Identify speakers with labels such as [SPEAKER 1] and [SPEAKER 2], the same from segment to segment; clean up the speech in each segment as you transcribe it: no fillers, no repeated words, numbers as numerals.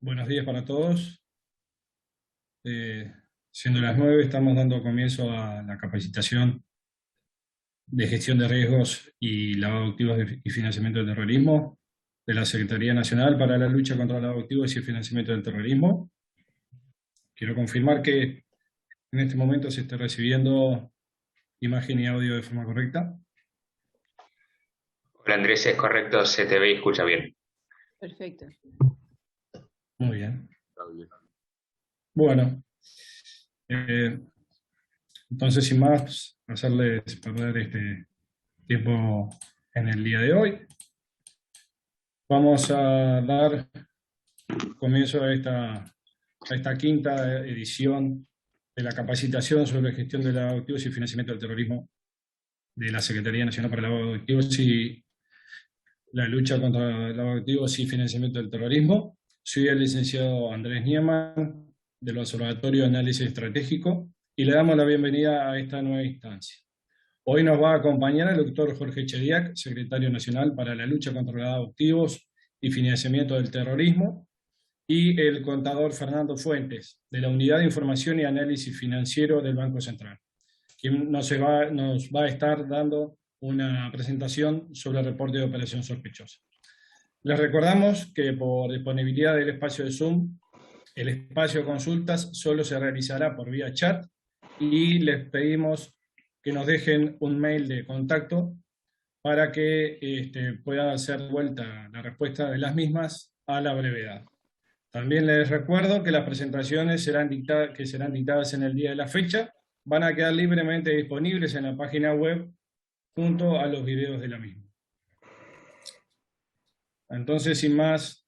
[SPEAKER 1] Buenos días para todos. Siendo las 9, estamos dando comienzo a la capacitación de gestión de riesgos y lavado de activos y financiamiento del terrorismo de la Secretaría Nacional para la Lucha contra el lavado de activos y el financiamiento del terrorismo. Quiero confirmar que en este momento se está recibiendo imagen y audio de forma correcta.
[SPEAKER 2] Hola Andrés, es correcto, se te ve y escucha bien.
[SPEAKER 3] Perfecto.
[SPEAKER 1] Muy bien. Bueno, entonces sin más, hacerles perder este tiempo en el día de hoy. Vamos a dar comienzo a esta quinta edición de la capacitación sobre gestión de lavado de activos y financiamiento del terrorismo de la Secretaría Nacional para el Lavado de Activos y la lucha contra el lavado de activos y financiamiento del terrorismo. Soy el licenciado Andrés Nieman, del Observatorio de Análisis Estratégico, y le damos la bienvenida a esta nueva instancia. Hoy nos va a acompañar el doctor Jorge Chediak, secretario nacional para la lucha contra el lavado de activos y financiamiento del terrorismo, y el contador Fernando Fuentes, de la Unidad de Información y Análisis Financiero del Banco Central, quien nos va a estar dando una presentación sobre el reporte de operación sospechosa. Les recordamos que por disponibilidad del espacio de Zoom, el espacio de consultas solo se realizará por vía chat, y les pedimos que nos dejen un mail de contacto para que pueda hacer vuelta la respuesta de las mismas a la brevedad. También les recuerdo que las presentaciones que serán dictadas en el día de la fecha van a quedar libremente disponibles en la página web junto a los videos de la misma. Entonces, sin más,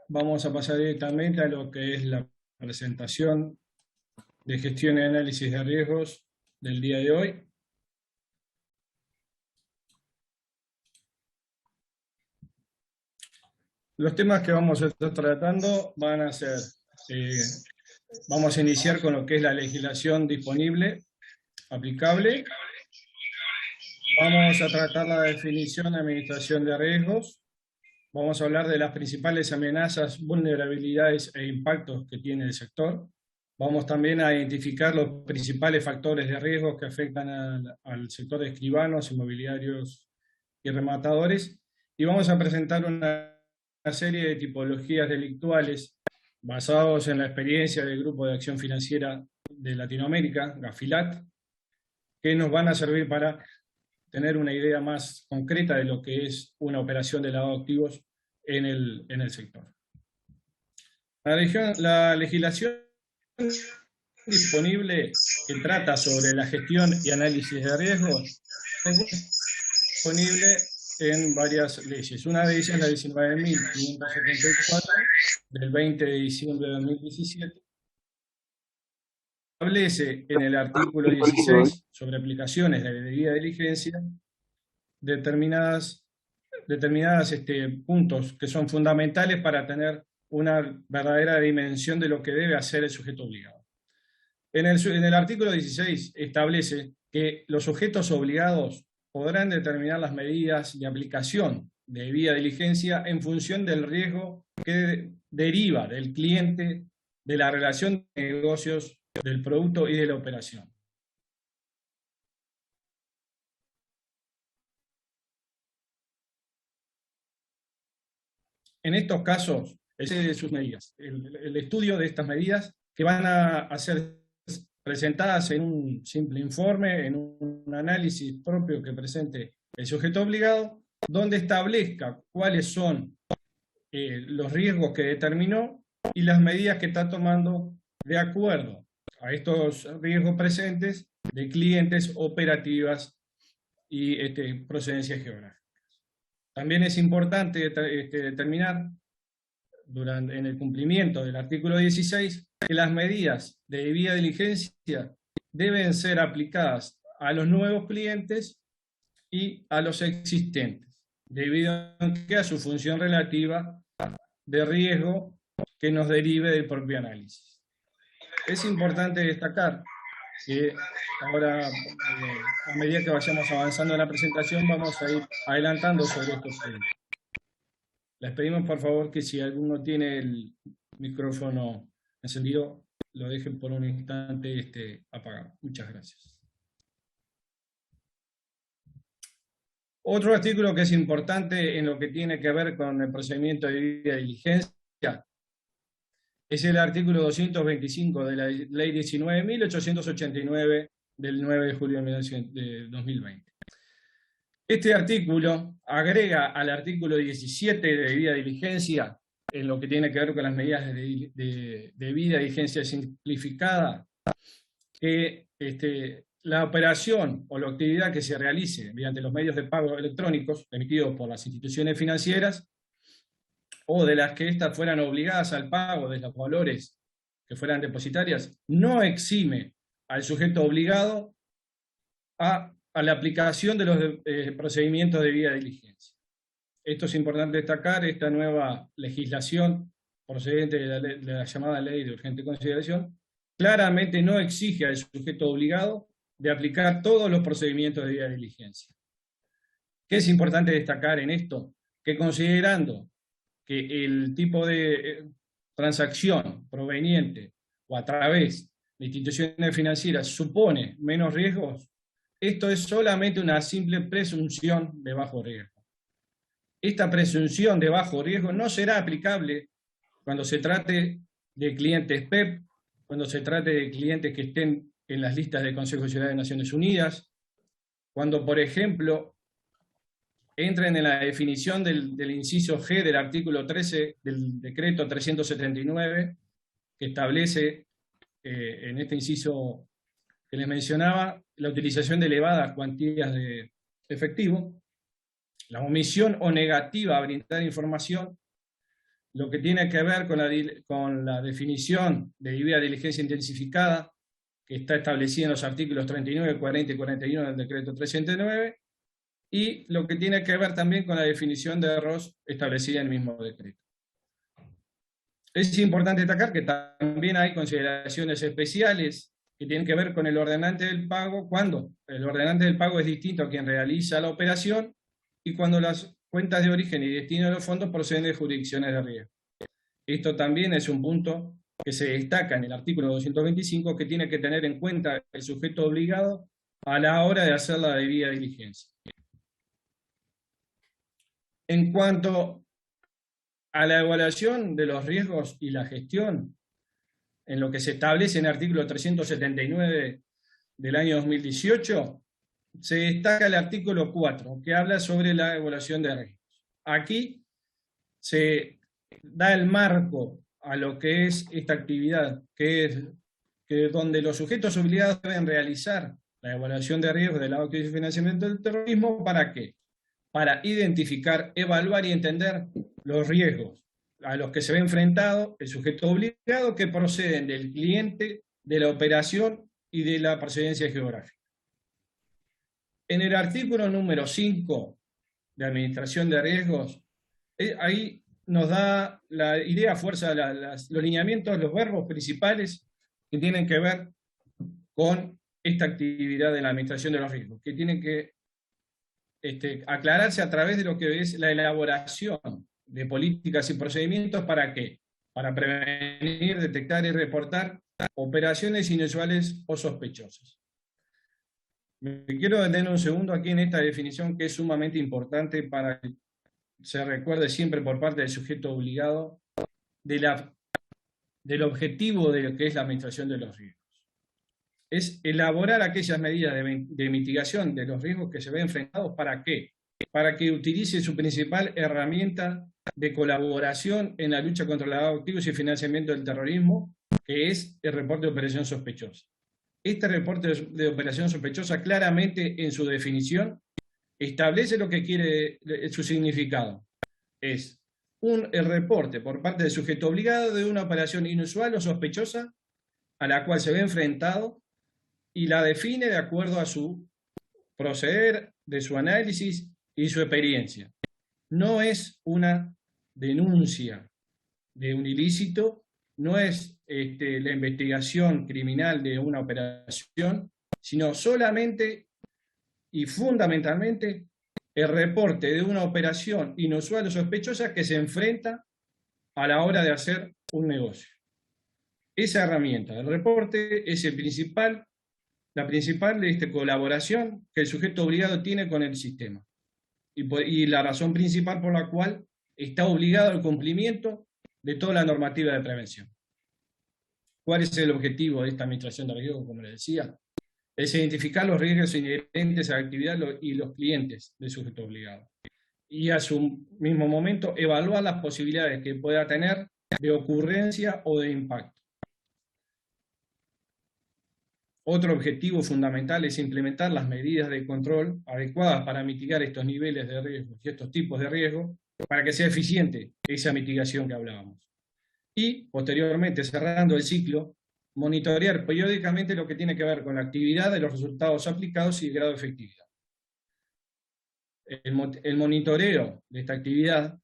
[SPEAKER 1] vamos a pasar directamente a lo que es la presentación de gestión y análisis de riesgos del día de hoy. Los temas que vamos a estar tratando van a ser, vamos a iniciar con lo que es la legislación disponible, aplicable. Vamos a tratar la definición de administración de riesgos. Vamos a hablar de las principales amenazas, vulnerabilidades e impactos que tiene el sector. Vamos también a identificar los principales factores de riesgo que afectan al sector de escribanos, inmobiliarios y rematadores. Y vamos a presentar una serie de tipologías delictuales basados en la experiencia del Grupo de Acción Financiera de Latinoamérica, GAFILAT, que nos van a servir para tener una idea más concreta de lo que es una operación de lavado de activos en el sector. La legislación disponible que trata sobre la gestión y análisis de riesgos es disponible en varias leyes. Una de ellas es la 19.574 del 20 de diciembre de 2017. Establece en el artículo 16 sobre aplicaciones de debida diligencia determinadas puntos que son fundamentales para tener una verdadera dimensión de lo que debe hacer el sujeto obligado. En el artículo 16 establece que los sujetos obligados podrán determinar las medidas de aplicación de debida diligencia en función del riesgo que deriva del cliente, de la relación de negocios, del producto y de la operación. En estos casos, de sus medidas, el estudio de estas medidas que van a ser presentadas en un simple informe, en un análisis propio que presente el sujeto obligado, donde establezca cuáles son los riesgos que determinó y las medidas que está tomando de acuerdo a estos riesgos presentes de clientes, operativas y procedencias geográficas. También es importante determinar en el cumplimiento del artículo 16 que las medidas de debida diligencia deben ser aplicadas a los nuevos clientes y a los existentes, debido a su función relativa de riesgo que nos derive del propio análisis. Es importante destacar que ahora, a medida que vayamos avanzando en la presentación, vamos a ir adelantando sobre estos temas. Les pedimos por favor que si alguno tiene micrófono encendido lo dejen por un instante apagado. Muchas gracias. Otro artículo que es importante en lo que tiene que ver con el procedimiento de debida diligencia es el artículo 225 de la Ley 19.889 del 9 de julio de 2020. Este artículo agrega al artículo 17 de debida diligencia, en lo que tiene que ver con las medidas de debida diligencia simplificada, que la operación o la actividad que se realice mediante los medios de pago electrónicos emitidos por las instituciones financieras o de las que éstas fueran obligadas al pago de los valores que fueran depositarias, no exime al sujeto obligado a la aplicación de los procedimientos de debida diligencia. Esto es importante destacar, esta nueva legislación procedente de la llamada Ley de Urgente Consideración, claramente no exige al sujeto obligado de aplicar todos los procedimientos de debida diligencia. ¿Qué es importante destacar en esto? Que considerando que el tipo de transacción proveniente o a través de instituciones financieras supone menos riesgos, esto es solamente una simple presunción de bajo riesgo. Esta presunción de bajo riesgo no será aplicable cuando se trate de clientes PEP, cuando se trate de clientes que estén en las listas del Consejo de Seguridad de Naciones Unidas, cuando, por ejemplo, entren en la definición del inciso G del artículo 13 del decreto 379, que establece en este inciso que les mencionaba, la utilización de elevadas cuantías de efectivo, la omisión o negativa a brindar información, lo que tiene que ver con la definición de debida diligencia intensificada, que está establecida en los artículos 39, 40 y 41 del decreto 309, y lo que tiene que ver también con la definición de ROS establecida en el mismo decreto. Es importante destacar que también hay consideraciones especiales que tienen que ver con el ordenante del pago, cuando el ordenante del pago es distinto a quien realiza la operación y cuando las cuentas de origen y destino de los fondos proceden de jurisdicciones de riesgo. Esto también es un punto que se destaca en el artículo 225 que tiene que tener en cuenta el sujeto obligado a la hora de hacer la debida diligencia. En cuanto a la evaluación de los riesgos y la gestión, en lo que se establece en el artículo 379 del año 2018, se destaca el artículo 4, que habla sobre la evaluación de riesgos. Aquí se da el marco a lo que es esta actividad, que es donde los sujetos obligados deben realizar la evaluación de riesgos del lavado y financiamiento del terrorismo. ¿Para qué? Para identificar, evaluar y entender los riesgos a los que se ve enfrentado el sujeto obligado que proceden del cliente, de la operación y de la procedencia geográfica. En el artículo número 5 de Administración de Riesgos, ahí nos da la idea, fuerza, los lineamientos, los verbos principales que tienen que ver con esta actividad de la administración de los riesgos, que tienen que aclararse a través de lo que es la elaboración de políticas y procedimientos. ¿Para qué? Para prevenir, detectar y reportar operaciones inusuales o sospechosas. Me quiero detener un segundo aquí en esta definición que es sumamente importante para que se recuerde siempre por parte del sujeto obligado del objetivo de lo que es la administración de los riesgos. Es elaborar aquellas medidas de mitigación de los riesgos que se ven enfrentados. ¿Para qué? Para que utilice su principal herramienta de colaboración en la lucha contra el lavado de activos y financiamiento del terrorismo, que es el reporte de operación sospechosa. Este reporte de operación sospechosa claramente en su definición establece lo que quiere, su significado. Es el reporte por parte del sujeto obligado de una operación inusual o sospechosa a la cual se ve enfrentado y la define de acuerdo a su proceder, de su análisis y su experiencia. No es una denuncia de un ilícito, no es la investigación criminal de una operación, sino solamente y fundamentalmente el reporte de una operación inusual o sospechosa que se enfrenta a la hora de hacer un negocio. Esa herramienta, el reporte, es la principal colaboración que el sujeto obligado tiene con el sistema. Y la razón principal por la cual está obligado al cumplimiento de toda la normativa de prevención. ¿Cuál es el objetivo de esta administración de riesgos, como les decía? Es identificar los riesgos inherentes a la actividad y los clientes del sujeto obligado. Y a su mismo momento evaluar las posibilidades que pueda tener de ocurrencia o de impacto. Otro objetivo fundamental es implementar las medidas de control adecuadas para mitigar estos niveles de riesgo y estos tipos de riesgo para que sea eficiente esa mitigación que hablábamos. Y, posteriormente, cerrando el ciclo, monitorear periódicamente lo que tiene que ver con la actividad de los resultados aplicados y el grado de efectividad. El monitoreo de esta actividad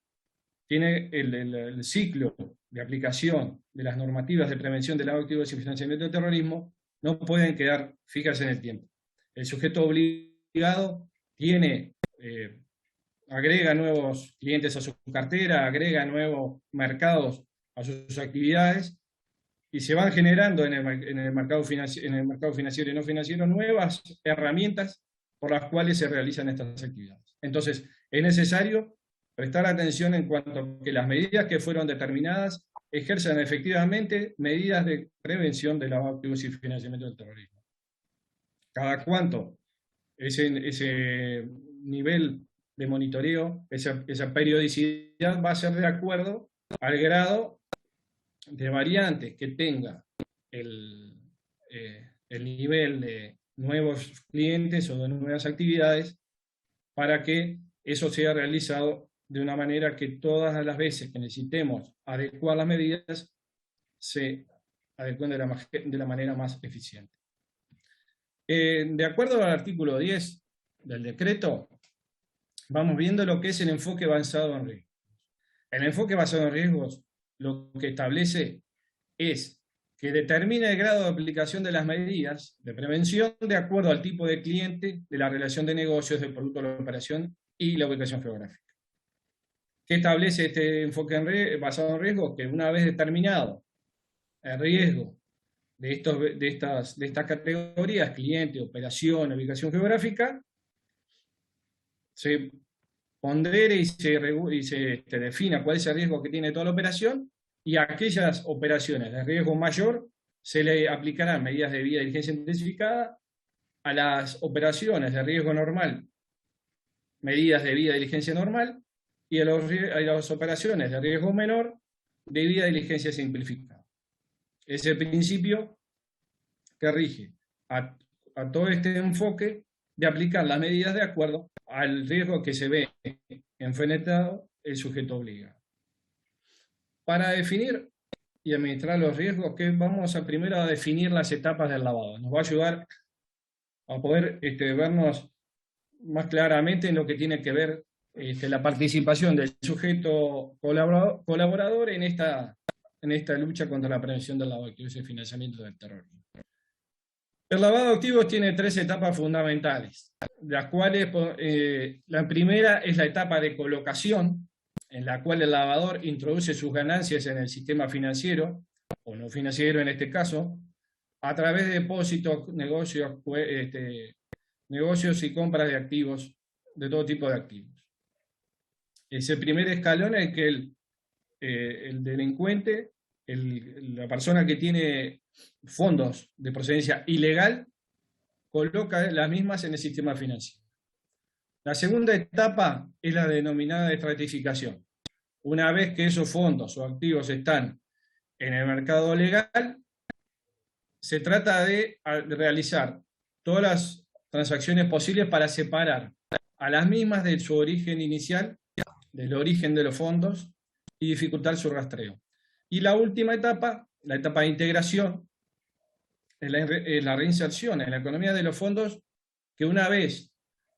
[SPEAKER 1] tiene el ciclo de aplicación de las normativas de prevención de lavado de activos y financiamiento del terrorismo. No pueden quedar fijas en el tiempo. El sujeto obligado agrega nuevos clientes a su cartera, agrega nuevos mercados a sus actividades, y se van generando en el mercado financiero y no financiero nuevas herramientas por las cuales se realizan estas actividades. Entonces, es necesario prestar atención en cuanto a que las medidas que fueron determinadas ejerzan efectivamente medidas de prevención de lavado de activos y financiamiento del terrorismo. ¿Cada cuánto? Ese nivel de monitoreo, esa periodicidad va a ser de acuerdo al grado de variantes que tenga el nivel de nuevos clientes o de nuevas actividades, para que eso sea realizado de una manera que todas las veces que necesitemos adecuar las medidas se adecuen de la manera más eficiente. De acuerdo al artículo 10 del decreto, vamos viendo lo que es el enfoque basado en riesgos. El enfoque basado en riesgos lo que establece es que determina el grado de aplicación de las medidas de prevención de acuerdo al tipo de cliente, de la relación de negocios, del producto de la operación y la ubicación geográfica. ¿Qué establece este enfoque basado en riesgos? Que una vez determinado el riesgo de estas categorías, cliente, operación, ubicación geográfica, se pondere y se defina cuál es el riesgo que tiene toda la operación, y a aquellas operaciones de riesgo mayor se le aplicarán medidas de debida diligencia intensificada, a las operaciones de riesgo normal, medidas de debida diligencia normal, y a las operaciones de riesgo menor, debida diligencia simplificada. Es el principio que rige a todo este enfoque de aplicar las medidas de acuerdo al riesgo que se ve enfrentado el sujeto obligado. Para definir y administrar los riesgos, que vamos primero a definir las etapas del lavado. Nos va a ayudar a poder vernos más claramente en lo que tiene que ver la participación del sujeto colaborador en esta lucha contra la prevención del lavado de activos y el financiamiento del terrorismo. El lavado de activos tiene 3 etapas fundamentales, las cuales la primera es la etapa de colocación, en la cual el lavador introduce sus ganancias en el sistema financiero, o no financiero en este caso, a través de depósitos, negocios y compras de activos, de todo tipo de activos. Ese primer escalón es que el delincuente, la persona que tiene fondos de procedencia ilegal, coloca las mismas en el sistema financiero. La segunda etapa es la denominada estratificación. Una vez que esos fondos o activos están en el mercado legal, se trata de realizar todas las transacciones posibles para separar a las mismas de su origen inicial, del origen de los fondos, y dificultar su rastreo. Y la última etapa, la etapa de integración, es la reinserción en la economía de los fondos, que una vez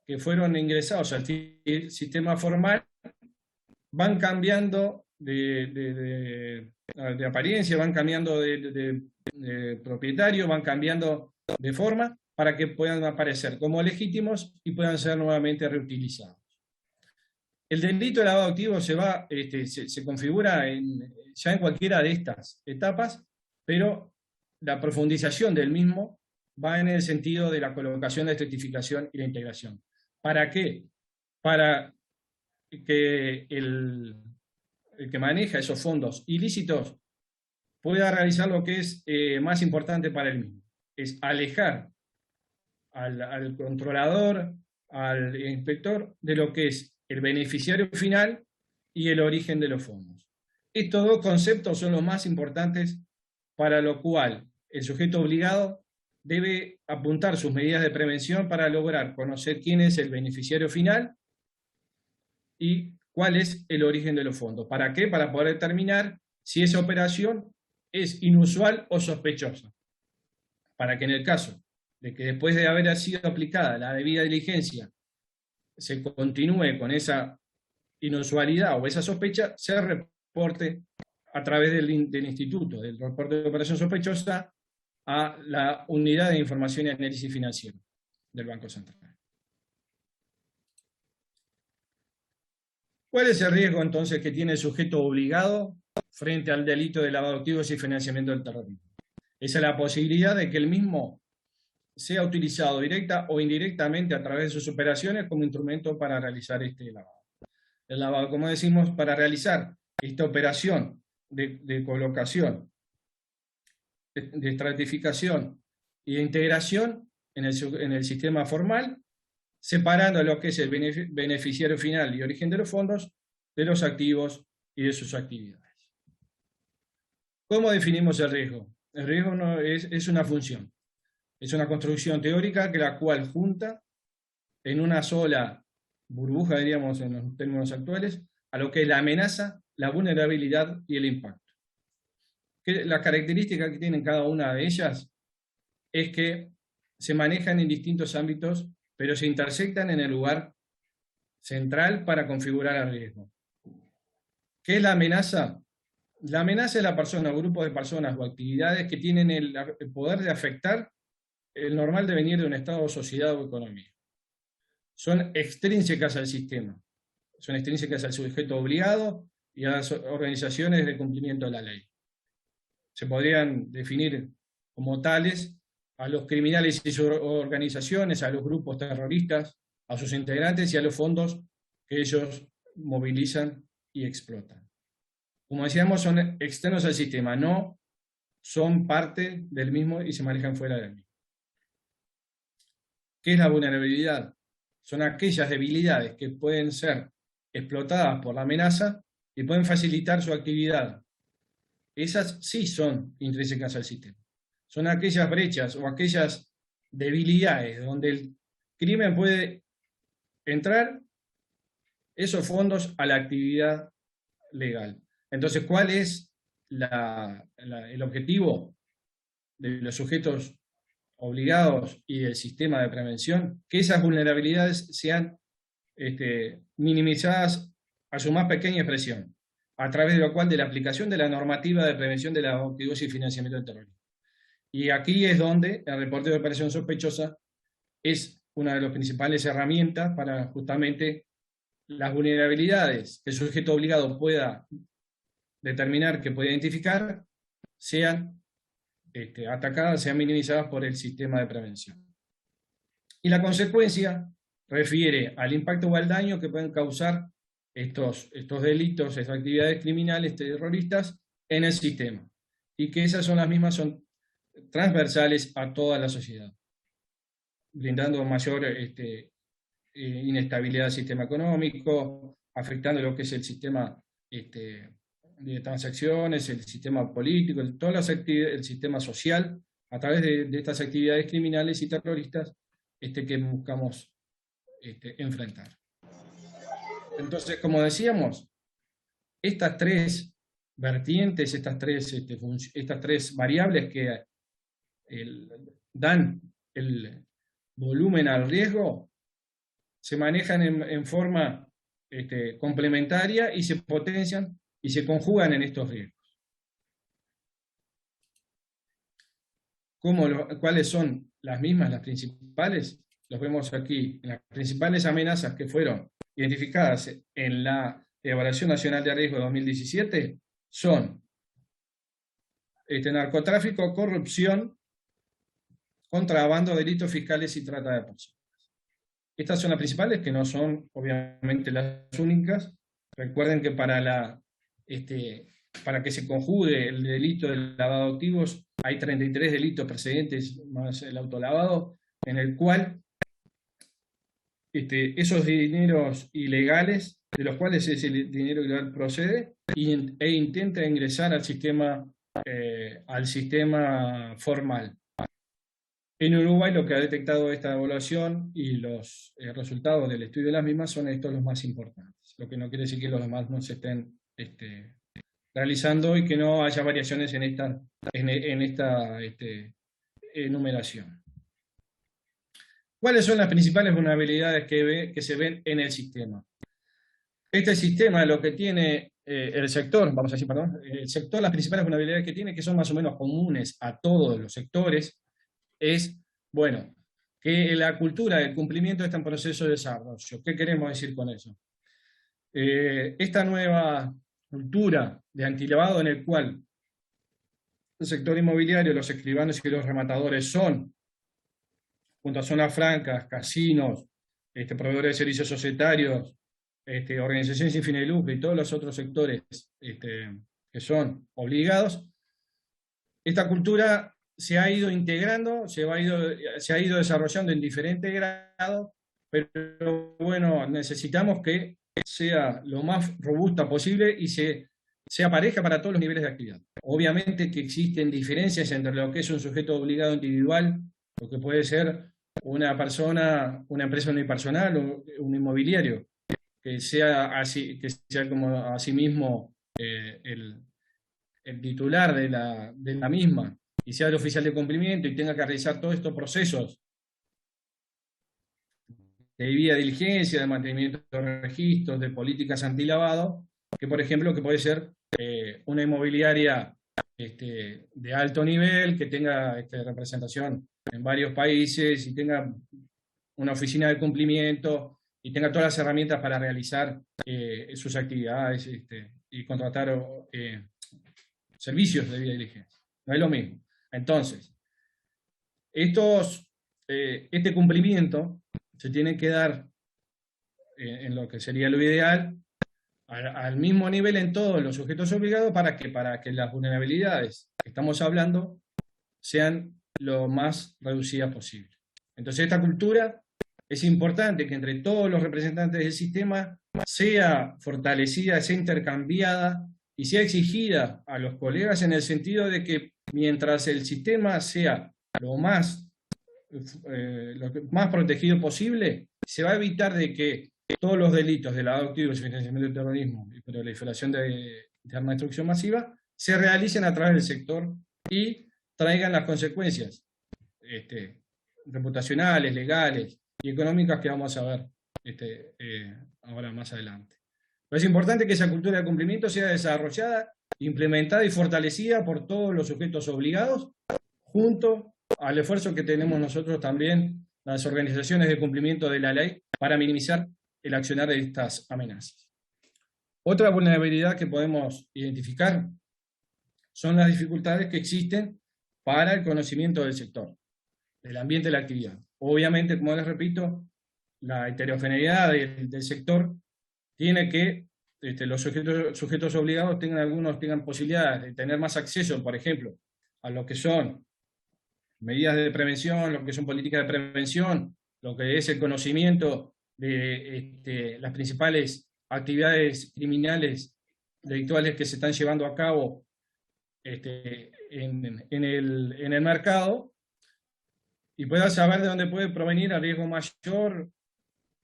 [SPEAKER 1] que fueron ingresados al sistema formal, van cambiando de apariencia, van cambiando de propietario, van cambiando de forma para que puedan aparecer como legítimos y puedan ser nuevamente reutilizados. El delito de lavado de activos se configura ya en cualquiera de estas etapas, pero la profundización del mismo va en el sentido de la colocación, la estratificación y la integración. ¿Para qué? Para que el que maneja esos fondos ilícitos pueda realizar lo que es más importante para él mismo, es alejar al controlador, al inspector, de lo que es el beneficiario final y el origen de los fondos. Estos dos conceptos son los más importantes, para lo cual el sujeto obligado debe apuntar sus medidas de prevención para lograr conocer quién es el beneficiario final y cuál es el origen de los fondos. ¿Para qué? Para poder determinar si esa operación es inusual o sospechosa. Para que en el caso de que después de haber sido aplicada la debida diligencia se continúe con esa inusualidad o esa sospecha, se reporte a través del instituto, del reporte de operación sospechosa, a la Unidad de Información y Análisis Financiero del Banco Central. ¿Cuál es el riesgo entonces que tiene el sujeto obligado frente al delito de lavado de activos y financiamiento del terrorismo? Esa es la posibilidad de que el mismo sea utilizado directa o indirectamente a través de sus operaciones como instrumento para realizar este lavado. El lavado, como decimos, para realizar esta operación de colocación, de estratificación y de integración en el sistema formal, separando lo que es el beneficiario final y origen de los fondos de los activos y de sus actividades. ¿Cómo definimos el riesgo? El riesgo es una función, es una construcción teórica que la cual junta en una sola burbuja, diríamos en los términos actuales, a lo que es la amenaza, la vulnerabilidad y el impacto. La característica que tienen cada una de ellas es que se manejan en distintos ámbitos, pero se intersectan en el lugar central para configurar el riesgo. ¿Qué es la amenaza? La amenaza es la persona o grupo de personas o actividades que tienen el poder de afectar el normal devenir de un estado, sociedad o economía. Son extrínsecas al sistema, son extrínsecas al sujeto obligado y a las organizaciones de cumplimiento de la ley. Se podrían definir como tales a los criminales y sus organizaciones, a los grupos terroristas, a sus integrantes y a los fondos que ellos movilizan y explotan. Como decíamos, son externos al sistema, no son parte del mismo y se manejan fuera del mismo. ¿Qué es la vulnerabilidad? Son aquellas debilidades que pueden ser explotadas por la amenaza y pueden facilitar su actividad. Esas sí son intrínsecas al sistema. Son aquellas brechas o aquellas debilidades donde el crimen puede entrar esos fondos a la actividad legal. Entonces, ¿cuál es el objetivo de los sujetos obligados y del sistema de prevención? Que esas vulnerabilidades sean minimizadas a su más pequeña expresión, a través de lo cual de la aplicación de la normativa de prevención de la actividad y financiamiento del terrorismo. Y aquí es donde el reporte de operación sospechosa es una de las principales herramientas para justamente las vulnerabilidades que el sujeto obligado pueda determinar, que pueda identificar, sean atacadas, sean minimizadas por el sistema de prevención. Y la consecuencia refiere al impacto o al daño que pueden causar estos delitos, estas actividades criminales terroristas en el sistema. Y que esas son las mismas, son transversales a toda la sociedad, brindando mayor inestabilidad del sistema económico, afectando lo que es el sistema de transacciones, el sistema político, el sistema social, a través de estas actividades criminales y terroristas que buscamos enfrentar. Entonces, como decíamos, estas tres vertientes, estas tres variables que dan el volumen al riesgo, se manejan en forma complementaria y se potencian y se conjugan en estos riesgos. ¿Cuáles son las mismas, las principales? Los vemos aquí. Las principales amenazas que fueron identificadas en la Evaluación Nacional de Riesgo 2017 son narcotráfico, corrupción, contrabando, delitos fiscales y trata de personas. Estas son las principales, que no son obviamente las únicas. Recuerden que para que se conjugue el delito del lavado de activos, hay 33 delitos precedentes más el autolavado, en el cual esos dineros ilegales, de los cuales ese dinero ilegal procede, e intenta ingresar al sistema formal. En Uruguay lo que ha detectado esta evaluación y los resultados del estudio de las mismas son estos los más importantes, lo que no quiere decir que los demás no se estén realizando y que no haya variaciones en esta enumeración. ¿Cuáles son las principales vulnerabilidades que se ven en el sistema? Este sistema, lo que tiene el sector, las principales vulnerabilidades que tiene, que son más o menos comunes a todos los sectores, es, bueno, que la cultura del cumplimiento está en proceso de desarrollo. ¿Qué queremos decir con eso? Esta nueva cultura de antilavado, en el cual el sector inmobiliario, los escribanos y los rematadores son, junto a zonas francas, casinos, proveedores de servicios societarios, organizaciones sin fines de lucro y todos los otros sectores que son obligados, esta cultura se ha ido integrando, se ha ido desarrollando en diferentes grados, pero bueno, necesitamos que sea lo más robusta posible y sea pareja para todos los niveles de actividad. Obviamente que existen diferencias entre lo que es un sujeto obligado individual, lo que puede ser una persona, una empresa unipersonal o un inmobiliario, que sea como a sí mismo el titular de la misma, y sea el oficial de cumplimiento y tenga que realizar todos estos procesos de debida diligencia, de mantenimiento de registros, de políticas antilavado, que por ejemplo que puede ser una inmobiliaria de alto nivel, que tenga representación en varios países y tenga una oficina de cumplimiento y tenga todas las herramientas para realizar sus actividades y contratar servicios de debida diligencia. No es lo mismo. Entonces, este cumplimiento se tiene que dar en lo que sería lo ideal, al mismo nivel en todos los sujetos obligados, para que las vulnerabilidades que estamos hablando sean lo más reducidas posible. Entonces, esta cultura es importante que entre todos los representantes del sistema sea fortalecida, sea intercambiada y sea exigida a los colegas, en el sentido de que mientras el sistema sea lo más protegido posible, se va a evitar de que todos los delitos de lavado de activos, financiamiento del terrorismo y proliferación de armas de destrucción masiva se realicen a través del sector y traigan las consecuencias reputacionales, legales y económicas que vamos a ver ahora más adelante. Pero es importante que esa cultura de cumplimiento sea desarrollada, implementada y fortalecida por todos los sujetos obligados, junto al esfuerzo que tenemos nosotros también, las organizaciones de cumplimiento de la ley, para minimizar el accionar de estas amenazas. Otra vulnerabilidad que podemos identificar son las dificultades que existen para el conocimiento del sector, del ambiente de la actividad. Obviamente, como les repito, la heterogeneidad del sector tiene que los sujetos obligados tengan posibilidades de tener más acceso, por ejemplo, a lo que son medidas de prevención, lo que son políticas de prevención, lo que es el conocimiento de las principales actividades criminales, delictuales que se están llevando a cabo en el mercado, y pueda saber de dónde puede provenir el riesgo mayor,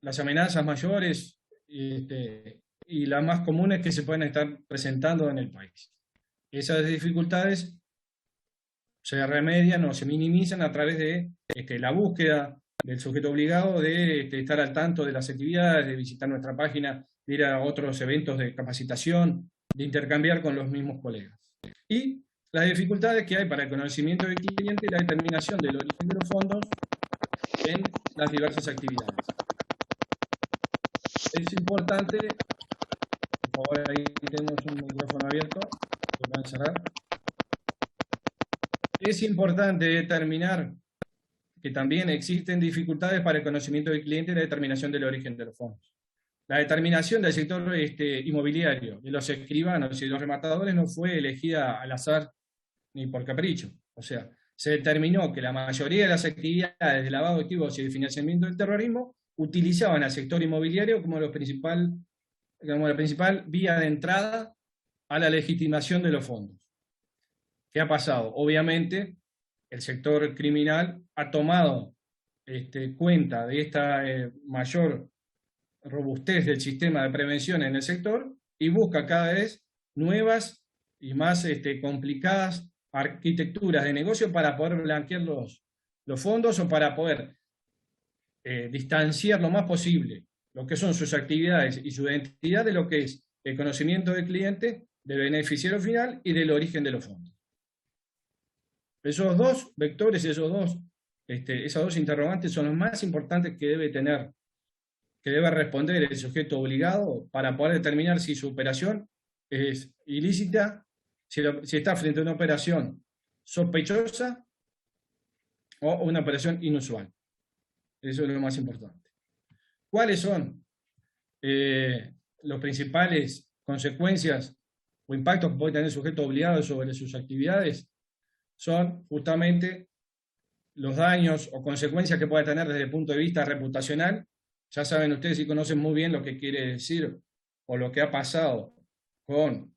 [SPEAKER 1] las amenazas mayores y las más comunes que se pueden estar presentando en el país. Esas dificultades se remedian o se minimizan a través de la búsqueda del sujeto obligado, de estar al tanto de las actividades, de visitar nuestra página, de ir a otros eventos de capacitación, de intercambiar con los mismos colegas. Y las dificultades que hay para el conocimiento del cliente y la determinación del origen de los fondos en las diversas actividades. Es es importante, por favor, ahí tenemos un micrófono abierto, lo van a cerrar. Es importante determinar que también existen dificultades para el conocimiento del cliente y la determinación del origen de los fondos. La determinación del sector inmobiliario, de los escribanos y de los rematadores no fue elegida al azar ni por capricho. O sea, se determinó que la mayoría de las actividades de lavado de activos y de financiamiento del terrorismo utilizaban al sector inmobiliario como la principal vía de entrada a la legitimación de los fondos. ¿Qué ha pasado? Obviamente, el sector criminal ha tomado cuenta de esta mayor robustez del sistema de prevención en el sector y busca cada vez nuevas y más complicadas arquitecturas de negocio para poder blanquear los fondos o para poder distanciar lo más posible lo que son sus actividades y su identidad de lo que es el conocimiento del cliente, del beneficiario final y del origen de los fondos. Esos dos vectores, esas dos interrogantes son los más importantes que debe responder el sujeto obligado para poder determinar si su operación es ilícita, si está frente a una operación sospechosa o una operación inusual. Eso es lo más importante. ¿Cuáles son las principales consecuencias o impactos que puede tener el sujeto obligado sobre sus actividades? Son justamente los daños o consecuencias que puede tener desde el punto de vista reputacional. Ya saben ustedes y conocen muy bien lo que quiere decir o lo que ha pasado con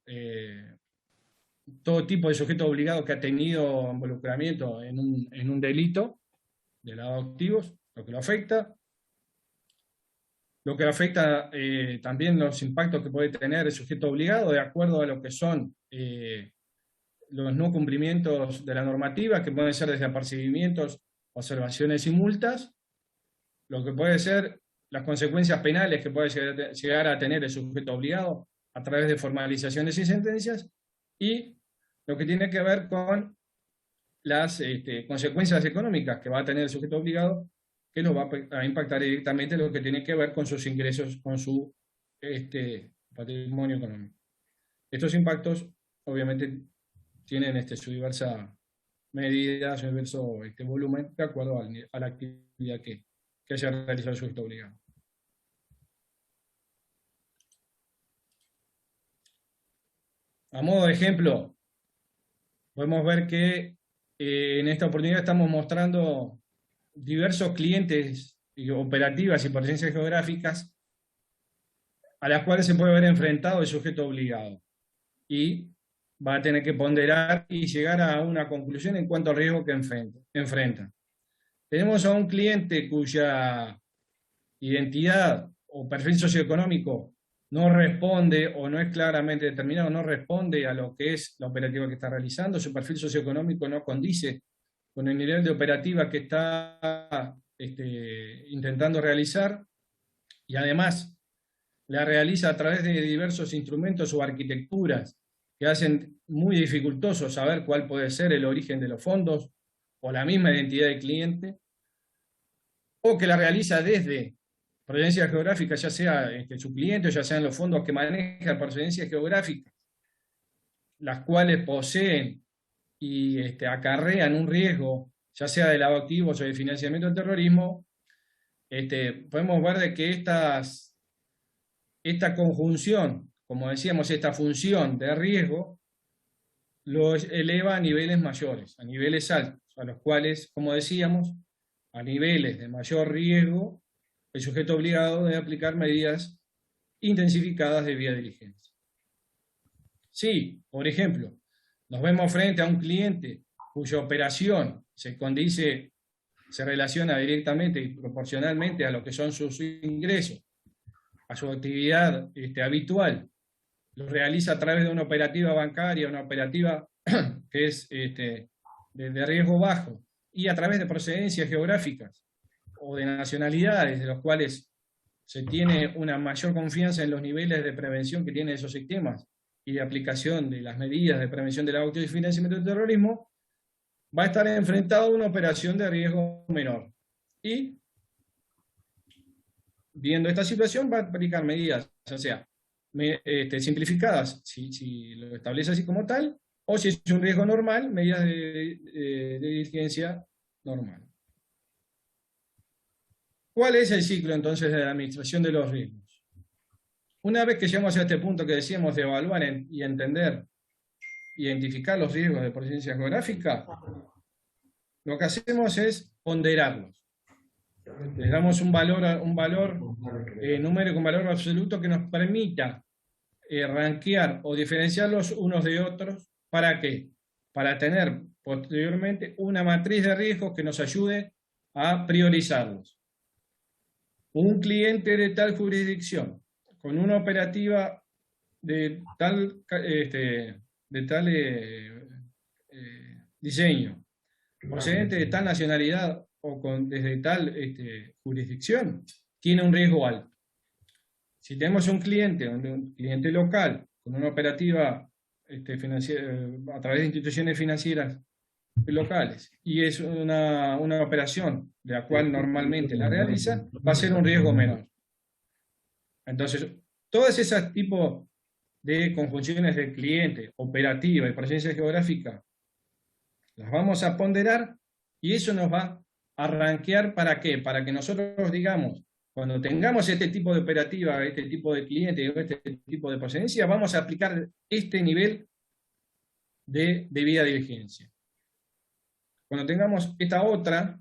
[SPEAKER 1] todo tipo de sujeto obligado que ha tenido involucramiento en un delito de lavado de activos, lo que lo afecta. Lo que afecta también los impactos que puede tener el sujeto obligado de acuerdo a lo que son los no cumplimientos de la normativa, que pueden ser desde apercibimientos, observaciones y multas, lo que puede ser las consecuencias penales que puede llegar a tener el sujeto obligado a través de formalizaciones y sentencias, y lo que tiene que ver con las consecuencias económicas que va a tener el sujeto obligado, que lo va a impactar directamente lo que tiene que ver con sus ingresos, con su patrimonio económico. Estos impactos, obviamente, tienen su diversa medida, su diverso volumen, de acuerdo a la actividad que haya realizado el sujeto obligado. A modo de ejemplo, podemos ver que en esta oportunidad estamos mostrando diversos clientes y operativas y presencias geográficas a las cuales se puede ver enfrentado el sujeto obligado. Y va a tener que ponderar y llegar a una conclusión en cuanto al riesgo que enfrenta. Tenemos a un cliente cuya identidad o perfil socioeconómico no responde o no es claramente determinado, no responde a lo que es la operativa que está realizando, su perfil socioeconómico no condice con el nivel de operativa que está intentando realizar, y además la realiza a través de diversos instrumentos o arquitecturas que hacen muy dificultoso saber cuál puede ser el origen de los fondos o la misma identidad del cliente, o que la realiza desde procedencias geográficas, ya sea su cliente o ya sean los fondos que manejan procedencias geográficas, las cuales poseen y acarrean un riesgo, ya sea de lavado de activos o de financiamiento del terrorismo. Podemos ver de que esta conjunción, como decíamos, esta función de riesgo, los eleva a niveles mayores, a niveles altos, a los cuales, como decíamos, a niveles de mayor riesgo, el sujeto obligado debe aplicar medidas intensificadas de vía diligencia. Si, por ejemplo, nos vemos frente a un cliente cuya operación se relaciona directamente y proporcionalmente a lo que son sus ingresos, a su actividad habitual, lo realiza a través de una operativa bancaria, una operativa que es de riesgo bajo, y a través de procedencias geográficas o de nacionalidades de los cuales se tiene una mayor confianza en los niveles de prevención que tienen esos sistemas y de aplicación de las medidas de prevención del lavado de activos y financiamiento del terrorismo, va a estar enfrentado a una operación de riesgo menor. Y viendo esta situación, va a aplicar medidas, ya sea simplificadas, si lo establece así como tal, o si es un riesgo normal, medidas de diligencia normal. ¿Cuál es el ciclo entonces de la administración de los riesgos? Una vez que llegamos a este punto que decíamos de evaluar y entender, identificar los riesgos de procedencia geográfica, lo que hacemos es ponderarlos. Le damos un valor numérico, un valor absoluto que nos permita rankear o diferenciarlos unos de otros. ¿Para qué? Para tener posteriormente una matriz de riesgos que nos ayude a priorizarlos. Un cliente de tal jurisdicción, con una operativa de tal, diseño, procedente de tal nacionalidad o desde tal jurisdicción, tiene un riesgo alto. Si tenemos un cliente local, con una operativa financiera, a través de instituciones financieras locales, y es una operación de la cual normalmente la realiza, va a ser un riesgo menor. Entonces, todas esas tipos de conjunciones de cliente, operativa y presencia geográfica, las vamos a ponderar y eso nos va a rankear. ¿Para qué? Para que nosotros digamos, cuando tengamos este tipo de operativa, este tipo de cliente, este tipo de procedencia, vamos a aplicar este nivel de debida diligencia. Cuando tengamos esta otra,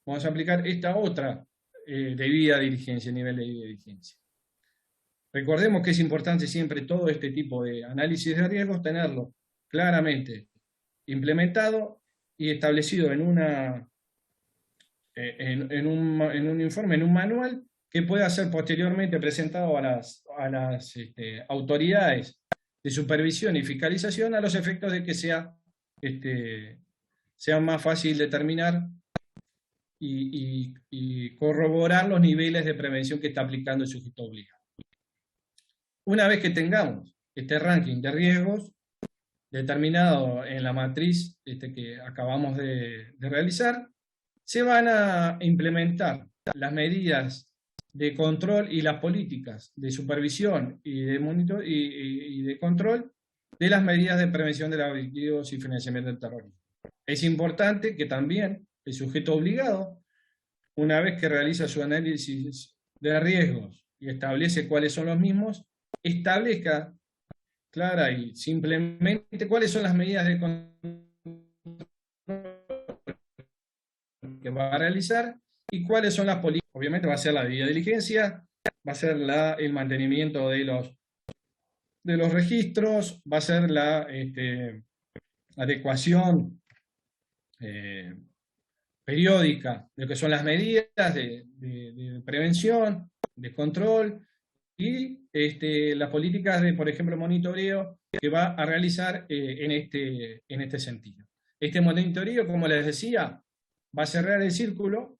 [SPEAKER 1] vamos a aplicar esta otra debida diligencia, nivel de debida diligencia. Recordemos que es importante siempre todo este tipo de análisis de riesgos tenerlo claramente implementado y establecido en un informe, en un manual, que pueda ser posteriormente presentado a las autoridades de supervisión y fiscalización, a los efectos de que sea más fácil determinar y corroborar los niveles de prevención que está aplicando el sujeto obligado. Una vez que tengamos este ranking de riesgos determinado en la matriz que acabamos de realizar, se van a implementar las medidas de control y las políticas de supervisión y de monitor y de control de las medidas de prevención de los delitos y financiamiento del terrorismo. Es importante que también el sujeto obligado, una vez que realiza su análisis de riesgos y establece cuáles son los mismos, establezca clara y simplemente cuáles son las medidas de control que va a realizar y cuáles son las políticas. Obviamente va a ser la debida diligencia, va a ser el mantenimiento de los registros, va a ser la adecuación periódica de lo que son las medidas de prevención, de control, y las políticas de, por ejemplo, monitoreo que va a realizar en este sentido. Este monitoreo, como les decía, va a cerrar el círculo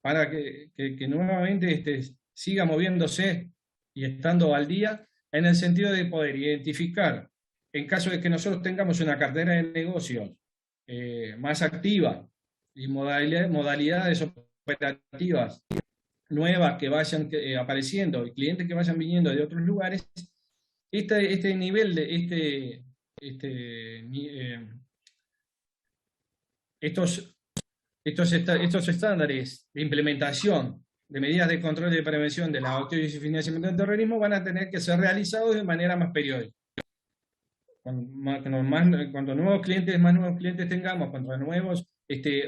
[SPEAKER 1] para que nuevamente siga moviéndose y estando al día, en el sentido de poder identificar, en caso de que nosotros tengamos una cartera de negocios más activa y modalidades operativas nuevas que vayan apareciendo y clientes que vayan viniendo de otros lugares, este nivel de estos estándares de implementación de medidas de control y de prevención de la actividad y financiamiento del terrorismo van a tener que ser realizados de manera más periódica. Cuanto nuevos clientes tengamos, cuanto nuevos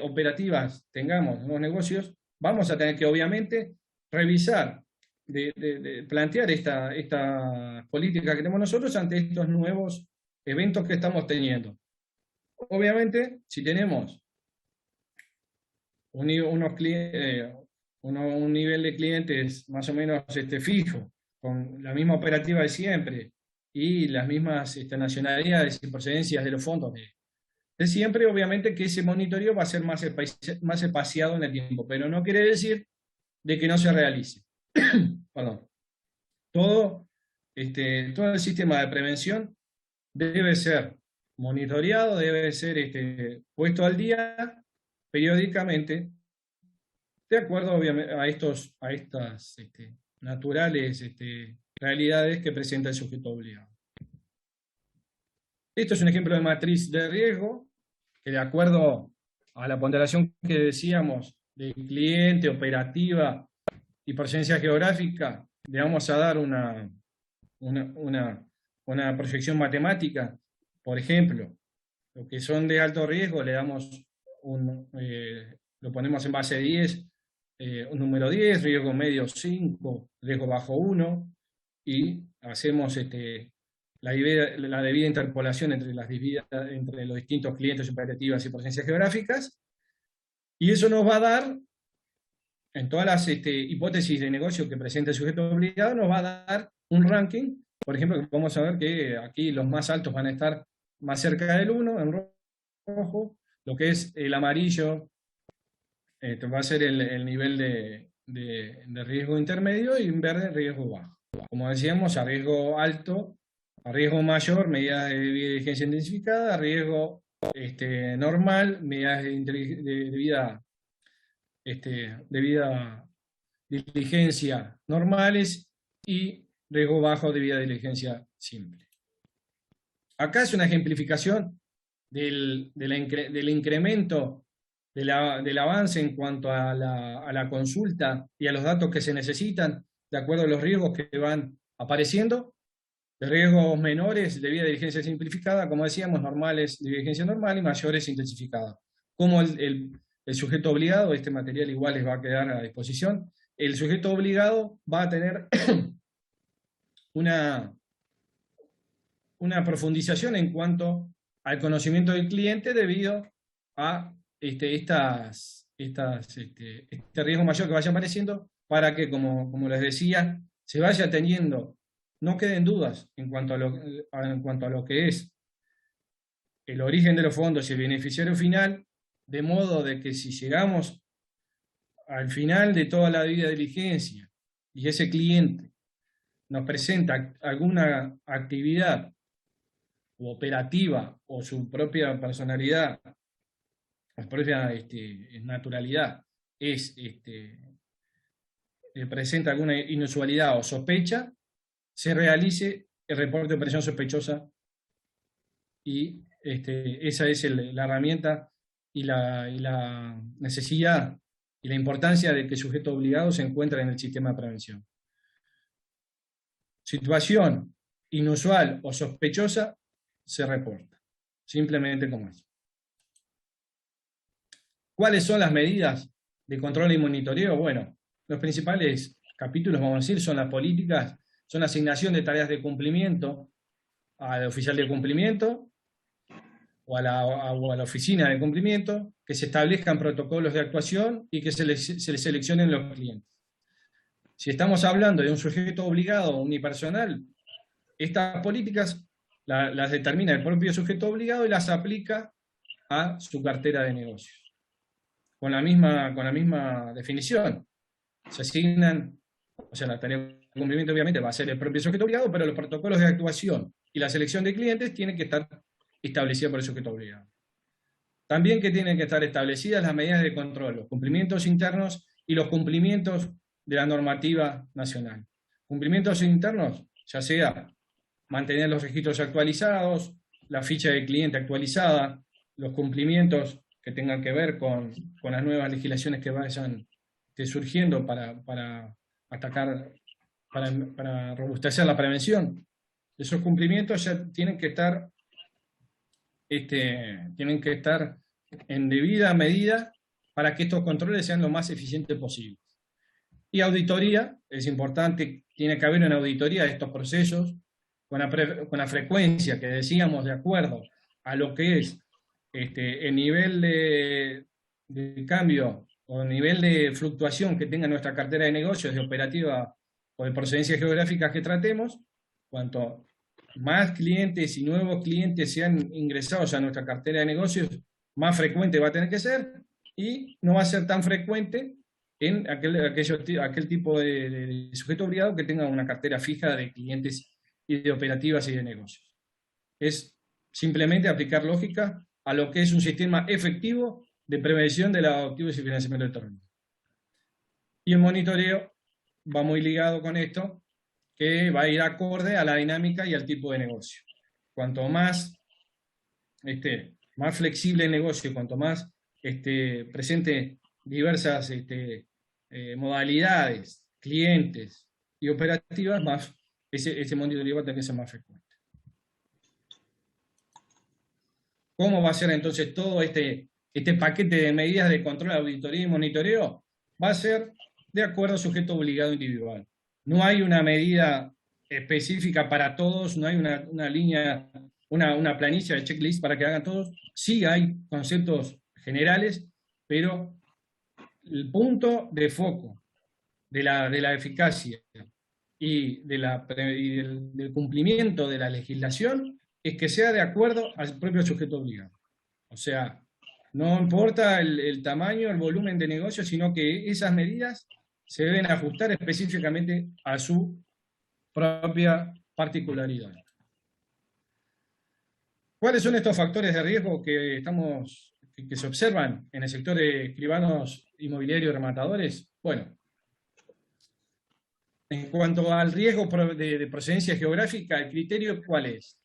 [SPEAKER 1] operativas tengamos, nuevos negocios, vamos a tener que obviamente revisar, plantear esta política que tenemos nosotros ante estos nuevos eventos que estamos teniendo. Obviamente, si tenemos un nivel de clientes más o menos fijo, con la misma operativa de siempre y las mismas nacionalidades y procedencias de los fondos de siempre, obviamente que ese monitoreo va a ser más espaciado en el tiempo, pero no quiere decir de que no se realice. Perdón. Todo el sistema de prevención debe ser monitoreado, debe ser puesto al día periódicamente, de acuerdo obviamente a estas naturales realidades que presenta el sujeto obligado. Esto es un ejemplo de matriz de riesgo, que de acuerdo a la ponderación que decíamos de cliente, operativa y presencia geográfica, le vamos a dar una proyección matemática. Por ejemplo, lo que son de alto riesgo, le damos lo ponemos en base 10, un número 10, riesgo medio 5, riesgo bajo 1, y hacemos la debida interpolación entre los distintos clientes, operativas y presencias geográficas, y eso nos va a dar, en todas las hipótesis de negocio que presenta el sujeto obligado, nos va a dar un ranking. Por ejemplo, vamos a ver que aquí los más altos van a estar más cerca del 1, en rojo, lo que es el amarillo va a ser el nivel de riesgo intermedio, y en verde riesgo bajo. Como decíamos, a riesgo alto, a riesgo mayor, medidas de diligencia intensificada; a riesgo normal, medidas debida diligencia normales; y riesgo bajo, debida diligencia simple. Acá es una ejemplificación del incremento del avance en cuanto a la consulta y a los datos que se necesitan de acuerdo a los riesgos que van apareciendo. De riesgos menores, debida diligencia simplificada, como decíamos, normales, diligencia normal, y mayores, intensificada. Como el sujeto obligado, este material igual les va a quedar a disposición, el sujeto obligado va a tener una profundización en cuanto al conocimiento del cliente debido a este riesgo mayor que vaya apareciendo, para que, como les decía, se vaya teniendo, no queden dudas en cuanto a lo que es el origen de los fondos y el beneficiario final, de modo de que si llegamos al final de toda la debida diligencia y ese cliente nos presenta alguna actividad o operativa, o su propia personalidad, su propia naturalidad presenta alguna inusualidad o sospecha, se realice el reporte de operación sospechosa, y esa es la herramienta y la necesidad y la importancia de que el sujeto obligado se encuentre en el sistema de prevención. Situación inusual o sospechosa se reporta, simplemente como eso. ¿Cuáles son las medidas de control y monitoreo? Bueno, los principales capítulos, vamos a decir, son las políticas, son la asignación de tareas de cumplimiento al oficial de cumplimiento o a la oficina de cumplimiento, que se establezcan protocolos de actuación y que se les seleccionen los clientes. Si estamos hablando de un sujeto obligado unipersonal, estas políticas las determina el propio sujeto obligado y las aplica a su cartera de negocios. Con la misma definición. Se asignan, o sea, la tarea de cumplimiento obviamente va a ser el propio sujeto obligado, pero los protocolos de actuación y la selección de clientes tienen que estar establecidos por el sujeto obligado. También que tienen que estar establecidas las medidas de control, los cumplimientos internos y los cumplimientos de la normativa nacional. Cumplimientos internos, ya sea mantener los registros actualizados, la ficha de cliente actualizada, los cumplimientos que tengan que ver con las nuevas legislaciones que vayan surgiendo para atacar, para robustecer la prevención. Esos cumplimientos ya tienen que estar en debida medida para que estos controles sean lo más eficientes posibles. Y auditoría, es importante, tiene que haber una auditoría de estos procesos con la frecuencia que decíamos, de acuerdo a lo que es el nivel de cambio o el nivel de fluctuación que tenga nuestra cartera de negocios, de operativa o de procedencias geográficas que tratemos. Cuanto más clientes y nuevos clientes sean ingresados a nuestra cartera de negocios, más frecuente va a tener que ser, y no va a ser tan frecuente en aquel tipo de sujeto obligado que tenga una cartera fija de clientes y de operativas y de negocios. Es simplemente aplicar lógica a lo que es un sistema efectivo de prevención de lavado de activos y financiamiento del terrorismo. Y el monitoreo va muy ligado con esto, que va a ir acorde a la dinámica y al tipo de negocio. Cuanto más, más flexible el negocio, cuanto más presente diversas modalidades, clientes y operativas, más ese monitoreo va a tener que ser más frecuente. ¿Cómo va a ser entonces todo este paquete de medidas de control, auditoría y monitoreo? Va a ser de acuerdo al sujeto obligado individual. No hay una medida específica para todos, no hay una línea, una planilla de checklist para que hagan todos. Sí hay conceptos generales, pero el punto de foco de la eficacia y del cumplimiento de la legislación es que sea de acuerdo al propio sujeto obligado. O sea, no importa el tamaño, el volumen de negocio, sino que esas medidas se deben ajustar específicamente a su propia particularidad. ¿Cuáles son estos factores de riesgo que se observan en el sector de escribanos inmobiliarios y rematadores? Bueno, en cuanto al riesgo de procedencia geográfica, ¿el criterio cuál es?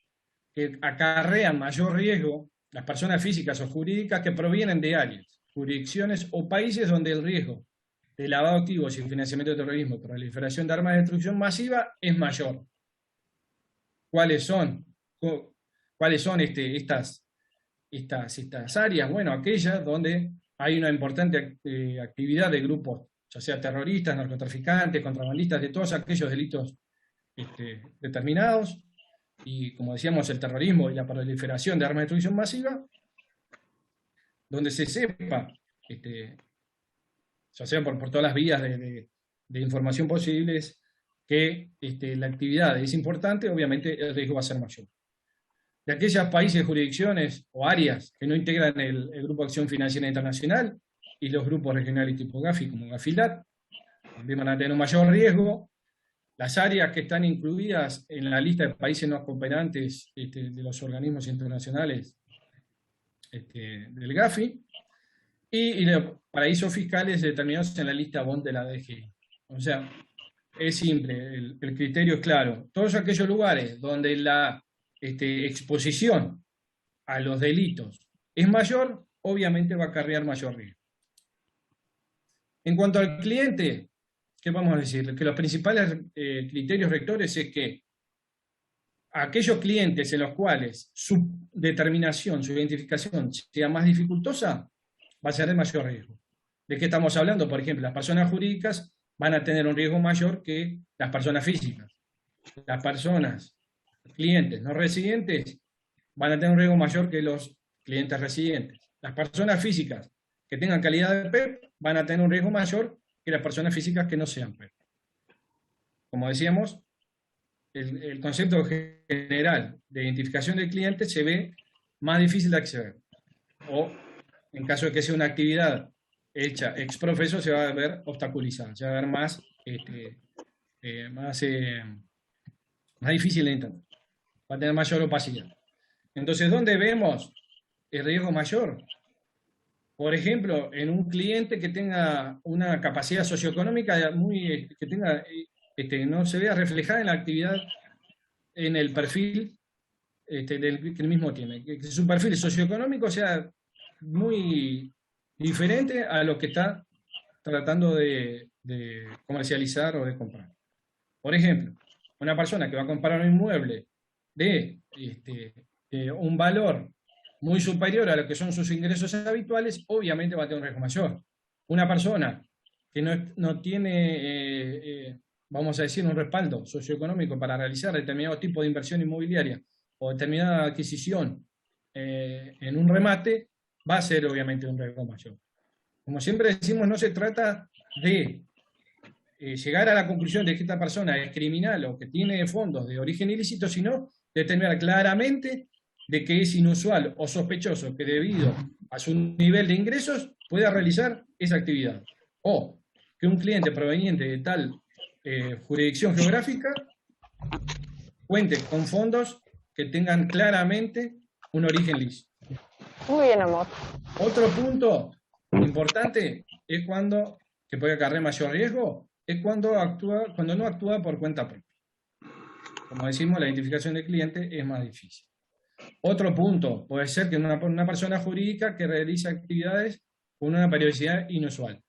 [SPEAKER 1] Que acarrean mayor riesgo las personas físicas o jurídicas que provienen de áreas, jurisdicciones o países donde el riesgo de lavado de activos y financiamiento de terrorismo y proliferación de armas de destrucción masiva es mayor. ¿Cuáles son estas áreas? Bueno, aquellas donde hay una importante actividad de grupos, ya sea terroristas, narcotraficantes, contrabandistas, de todos aquellos delitos determinados, y como decíamos, el terrorismo y la proliferación de armas de destrucción masiva, donde se sepa, ya sea por todas las vías de información posibles, que la actividad es importante, obviamente el riesgo va a ser mayor. De aquellos países, jurisdicciones o áreas que no integran el Grupo de Acción Financiera Internacional y los grupos regionales tipo GAFI, como GAFILAT, también van a tener un mayor riesgo. Las áreas que están incluidas en la lista de países no cooperantes de los organismos internacionales del GAFI, y los paraísos fiscales determinados en la lista BON de la DGI. O sea, es simple, el criterio es claro. Todos aquellos lugares donde la exposición a los delitos es mayor, obviamente va a acarrear mayor riesgo. En cuanto al cliente, ¿qué vamos a decir? Que los principales criterios rectores es que aquellos clientes en los cuales su determinación, su identificación sea más dificultosa, va a ser de mayor riesgo. ¿De qué estamos hablando? Por ejemplo, las personas jurídicas van a tener un riesgo mayor que las personas físicas. Las personas, clientes no residentes, van a tener un riesgo mayor que los clientes residentes. Las personas físicas que tengan calidad de PEP van a tener un riesgo mayor que las personas físicas que no sean PEP. Como decíamos, el concepto general de identificación del cliente se ve más difícil de acceder. O, en caso de que sea una actividad hecha ex profeso, se va a ver obstaculizada, se va a ver más difícil de entender. Va a tener mayor opacidad. Entonces, ¿dónde vemos el riesgo mayor? Por ejemplo, en un cliente que tenga una capacidad socioeconómica que tenga, no se vea reflejada en la actividad, en el perfil que él mismo tiene. Que su perfil socioeconómico sea muy diferente a lo que está tratando de comercializar o de comprar. Por ejemplo, una persona que va a comprar un inmueble de un valor muy superior a lo que son sus ingresos habituales, obviamente va a tener un riesgo mayor. Una persona que no tiene, vamos a decir, un respaldo socioeconómico para realizar determinado tipo de inversión inmobiliaria o determinada adquisición en un remate, va a ser obviamente un riesgo mayor. Como siempre decimos, no se trata de llegar a la conclusión de que esta persona es criminal o que tiene fondos de origen ilícito, sino determinar claramente de que es inusual o sospechoso que debido a su nivel de ingresos pueda realizar esa actividad. O que un cliente proveniente de tal jurisdicción geográfica cuente con fondos que tengan claramente un origen lícito.
[SPEAKER 3] Muy bien, amor.
[SPEAKER 1] Otro punto importante es cuando que puede acarrear mayor riesgo es cuando no actúa por cuenta propia. Como decimos, la identificación del cliente es más difícil. Otro punto puede ser que una persona jurídica que realiza actividades con una periodicidad inusual.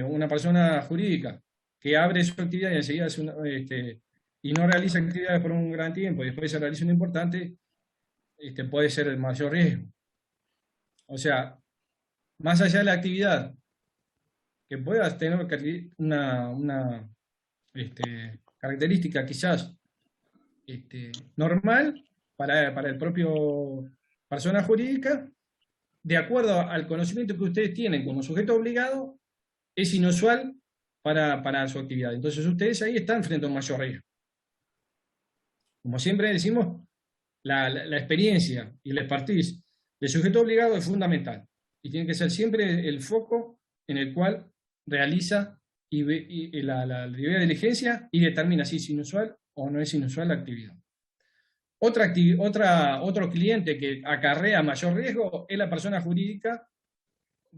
[SPEAKER 1] Una persona jurídica que abre su actividad y enseguida y no realiza actividades por un gran tiempo y después se realiza una importante, puede ser el mayor riesgo. O sea, más allá de la actividad, que puedas tener una característica quizás normal para el propio persona jurídica, de acuerdo al conocimiento que ustedes tienen como sujeto obligado, es inusual para su actividad. Entonces ustedes ahí están frente a un mayor riesgo. Como siempre decimos, la experiencia y el expertise del sujeto obligado es fundamental y tiene que ser siempre el foco en el cual realiza la debida diligencia y determina si es inusual o no es inusual la actividad. Otro cliente que acarrea mayor riesgo es la persona jurídica,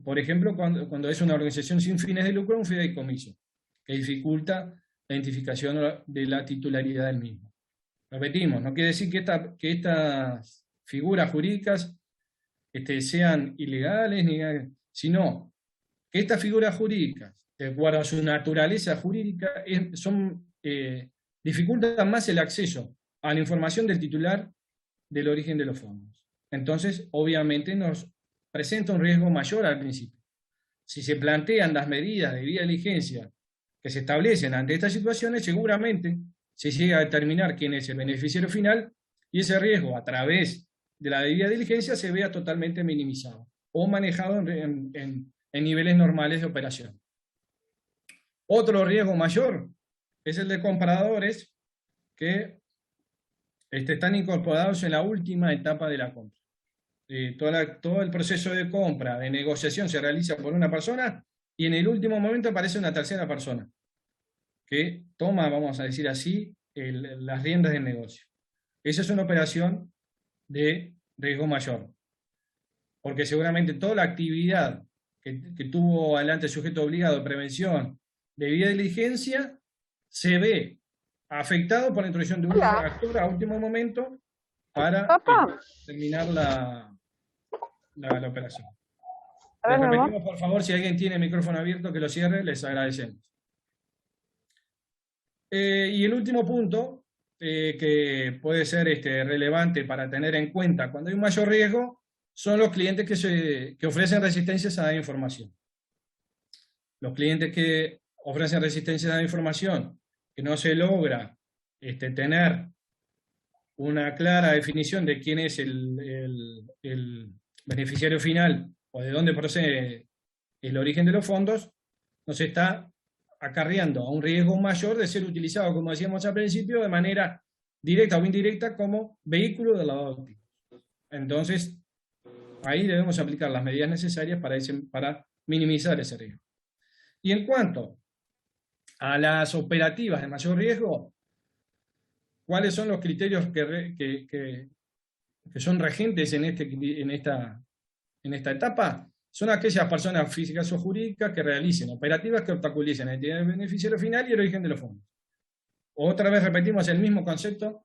[SPEAKER 1] por ejemplo, cuando es una organización sin fines de lucro, un fideicomiso, que dificulta la identificación de la titularidad del mismo. Repetimos, no quiere decir que estas figuras jurídicas sean ilegales, sino que estas figuras jurídicas, de acuerdo a su naturaleza jurídica, dificultan más el acceso a la información del titular del origen de los fondos. Entonces, obviamente, nos presenta un riesgo mayor al principio. Si se plantean las medidas de debida diligencia que se establecen ante estas situaciones, seguramente se llega a determinar quién es el beneficiario final y ese riesgo, a través de la debida diligencia, se vea totalmente minimizado o manejado en niveles normales de operación. Otro riesgo mayor es el de compradores que están incorporados en la última etapa de la compra. Todo el proceso de compra, de negociación, se realiza por una persona y en el último momento aparece una tercera persona que toma, vamos a decir así, las riendas del negocio. Esa es una operación de riesgo mayor, porque seguramente toda la actividad que tuvo adelante el sujeto obligado de prevención, de debida diligencia, se ve afectado por la introducción de un actor a último momento para terminar la operación. Les repetimos, por favor, si alguien tiene el micrófono abierto, que lo cierre, les agradecemos. Y el último punto, que puede ser relevante para tener en cuenta cuando hay un mayor riesgo, son los clientes que ofrecen resistencias a la información. Los clientes que ofrecen resistencias a la información, que no se logra tener una clara definición de quién es el beneficiario final o de dónde procede el origen de los fondos, nos está acarreando a un riesgo mayor de ser utilizado, como decíamos al principio, de manera directa o indirecta como vehículo de lavado de activos. Entonces, ahí debemos aplicar las medidas necesarias para minimizar ese riesgo. Y en cuanto a las operativas de mayor riesgo, ¿cuáles son los criterios que son regentes en esta etapa? Son aquellas personas físicas o jurídicas que realicen operativas que obstaculicen la identidad del beneficiario final y el origen de los fondos. Otra vez repetimos el mismo concepto,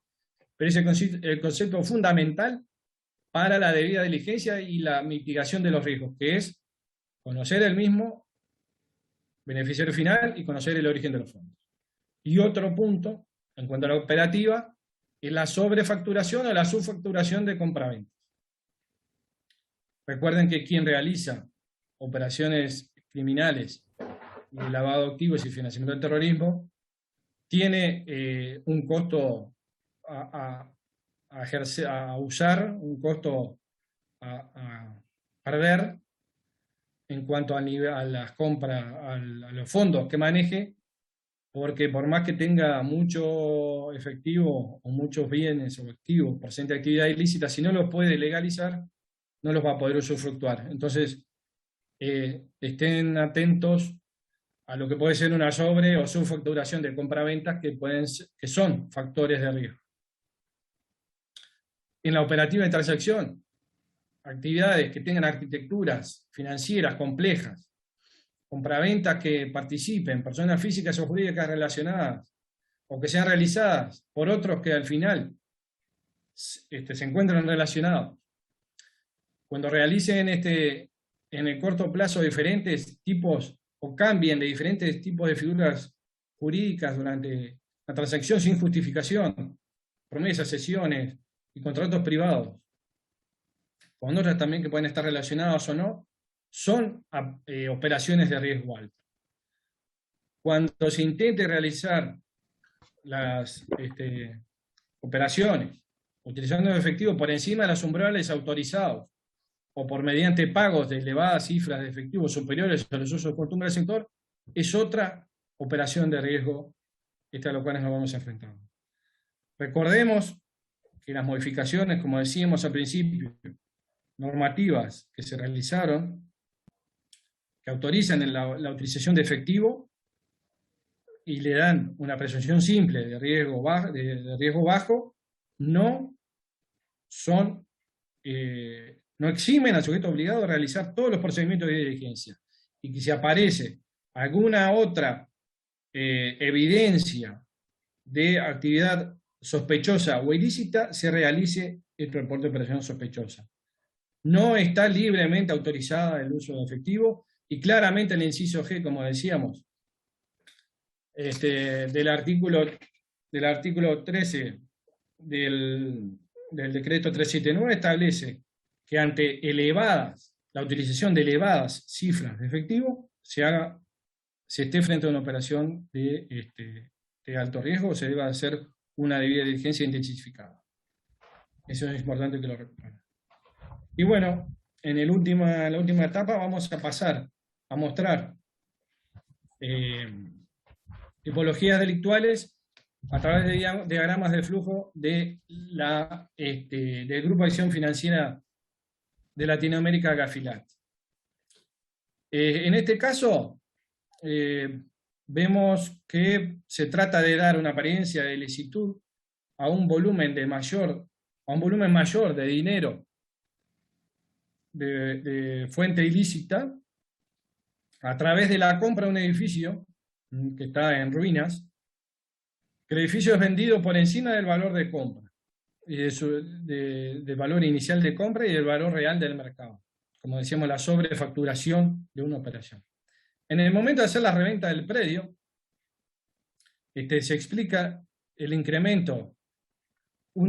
[SPEAKER 1] pero es el concepto fundamental para la debida diligencia y la mitigación de los riesgos, que es conocer el mismo beneficiario final y conocer el origen de los fondos. Y otro punto, en cuanto a la operativa, es la sobrefacturación o la subfacturación de compraventas. Recuerden que quien realiza operaciones criminales, de lavado de activos y financiamiento del terrorismo, tiene un costo a usar, un costo a perder en cuanto a las compras, a los fondos que maneje, porque por más que tenga mucho efectivo o muchos bienes o activos presentes de actividad ilícita, si no los puede legalizar, no los va a poder usufructuar. Entonces, estén atentos a lo que puede ser una sobre o subfacturación de compraventas que son factores de riesgo. En la operativa de transacción, actividades que tengan arquitecturas financieras complejas compraventas que participen, personas físicas o jurídicas relacionadas, o que sean realizadas por otros que al final se encuentran relacionados, cuando realicen en el corto plazo diferentes tipos o cambien de diferentes tipos de figuras jurídicas durante la transacción sin justificación, promesas, sesiones y contratos privados, con otras también que pueden estar relacionadas o no, son operaciones de riesgo alto. Cuando se intente realizar las operaciones utilizando efectivo por encima de los umbrales autorizados o por mediante pagos de elevadas cifras de efectivo superiores a los usos de costumbre del sector, es otra operación de riesgo a lo cual nos vamos a enfrentar. Recordemos que las modificaciones, como decíamos al principio, normativas que se realizaron, que autorizan la utilización de efectivo y le dan una presunción simple de riesgo bajo, no eximen al sujeto obligado a realizar todos los procedimientos de diligencia. Y que si aparece alguna otra evidencia de actividad sospechosa o ilícita, se realice el reporte de operación sospechosa. No está libremente autorizada el uso de efectivo, y claramente el inciso G, como decíamos, del artículo 13 del decreto 379 establece que ante la utilización de elevadas cifras de efectivo se esté frente a una operación de alto riesgo, o se deba hacer una debida diligencia intensificada. Eso es importante que lo recuerden. Y bueno, en la última etapa vamos a pasar a mostrar tipologías delictuales a través de diagramas de flujo del Grupo de Acción Financiera de Latinoamérica, Gafilat. En este caso, vemos que se trata de dar una apariencia de ilicitud a un volumen mayor de dinero de fuente ilícita a través de la compra de un edificio que está en ruinas, que el edificio es vendido por encima del valor de compra, y del valor inicial de compra y del valor real del mercado. Como decíamos, la sobrefacturación de una operación. En el momento de hacer la reventa del predio, se explica un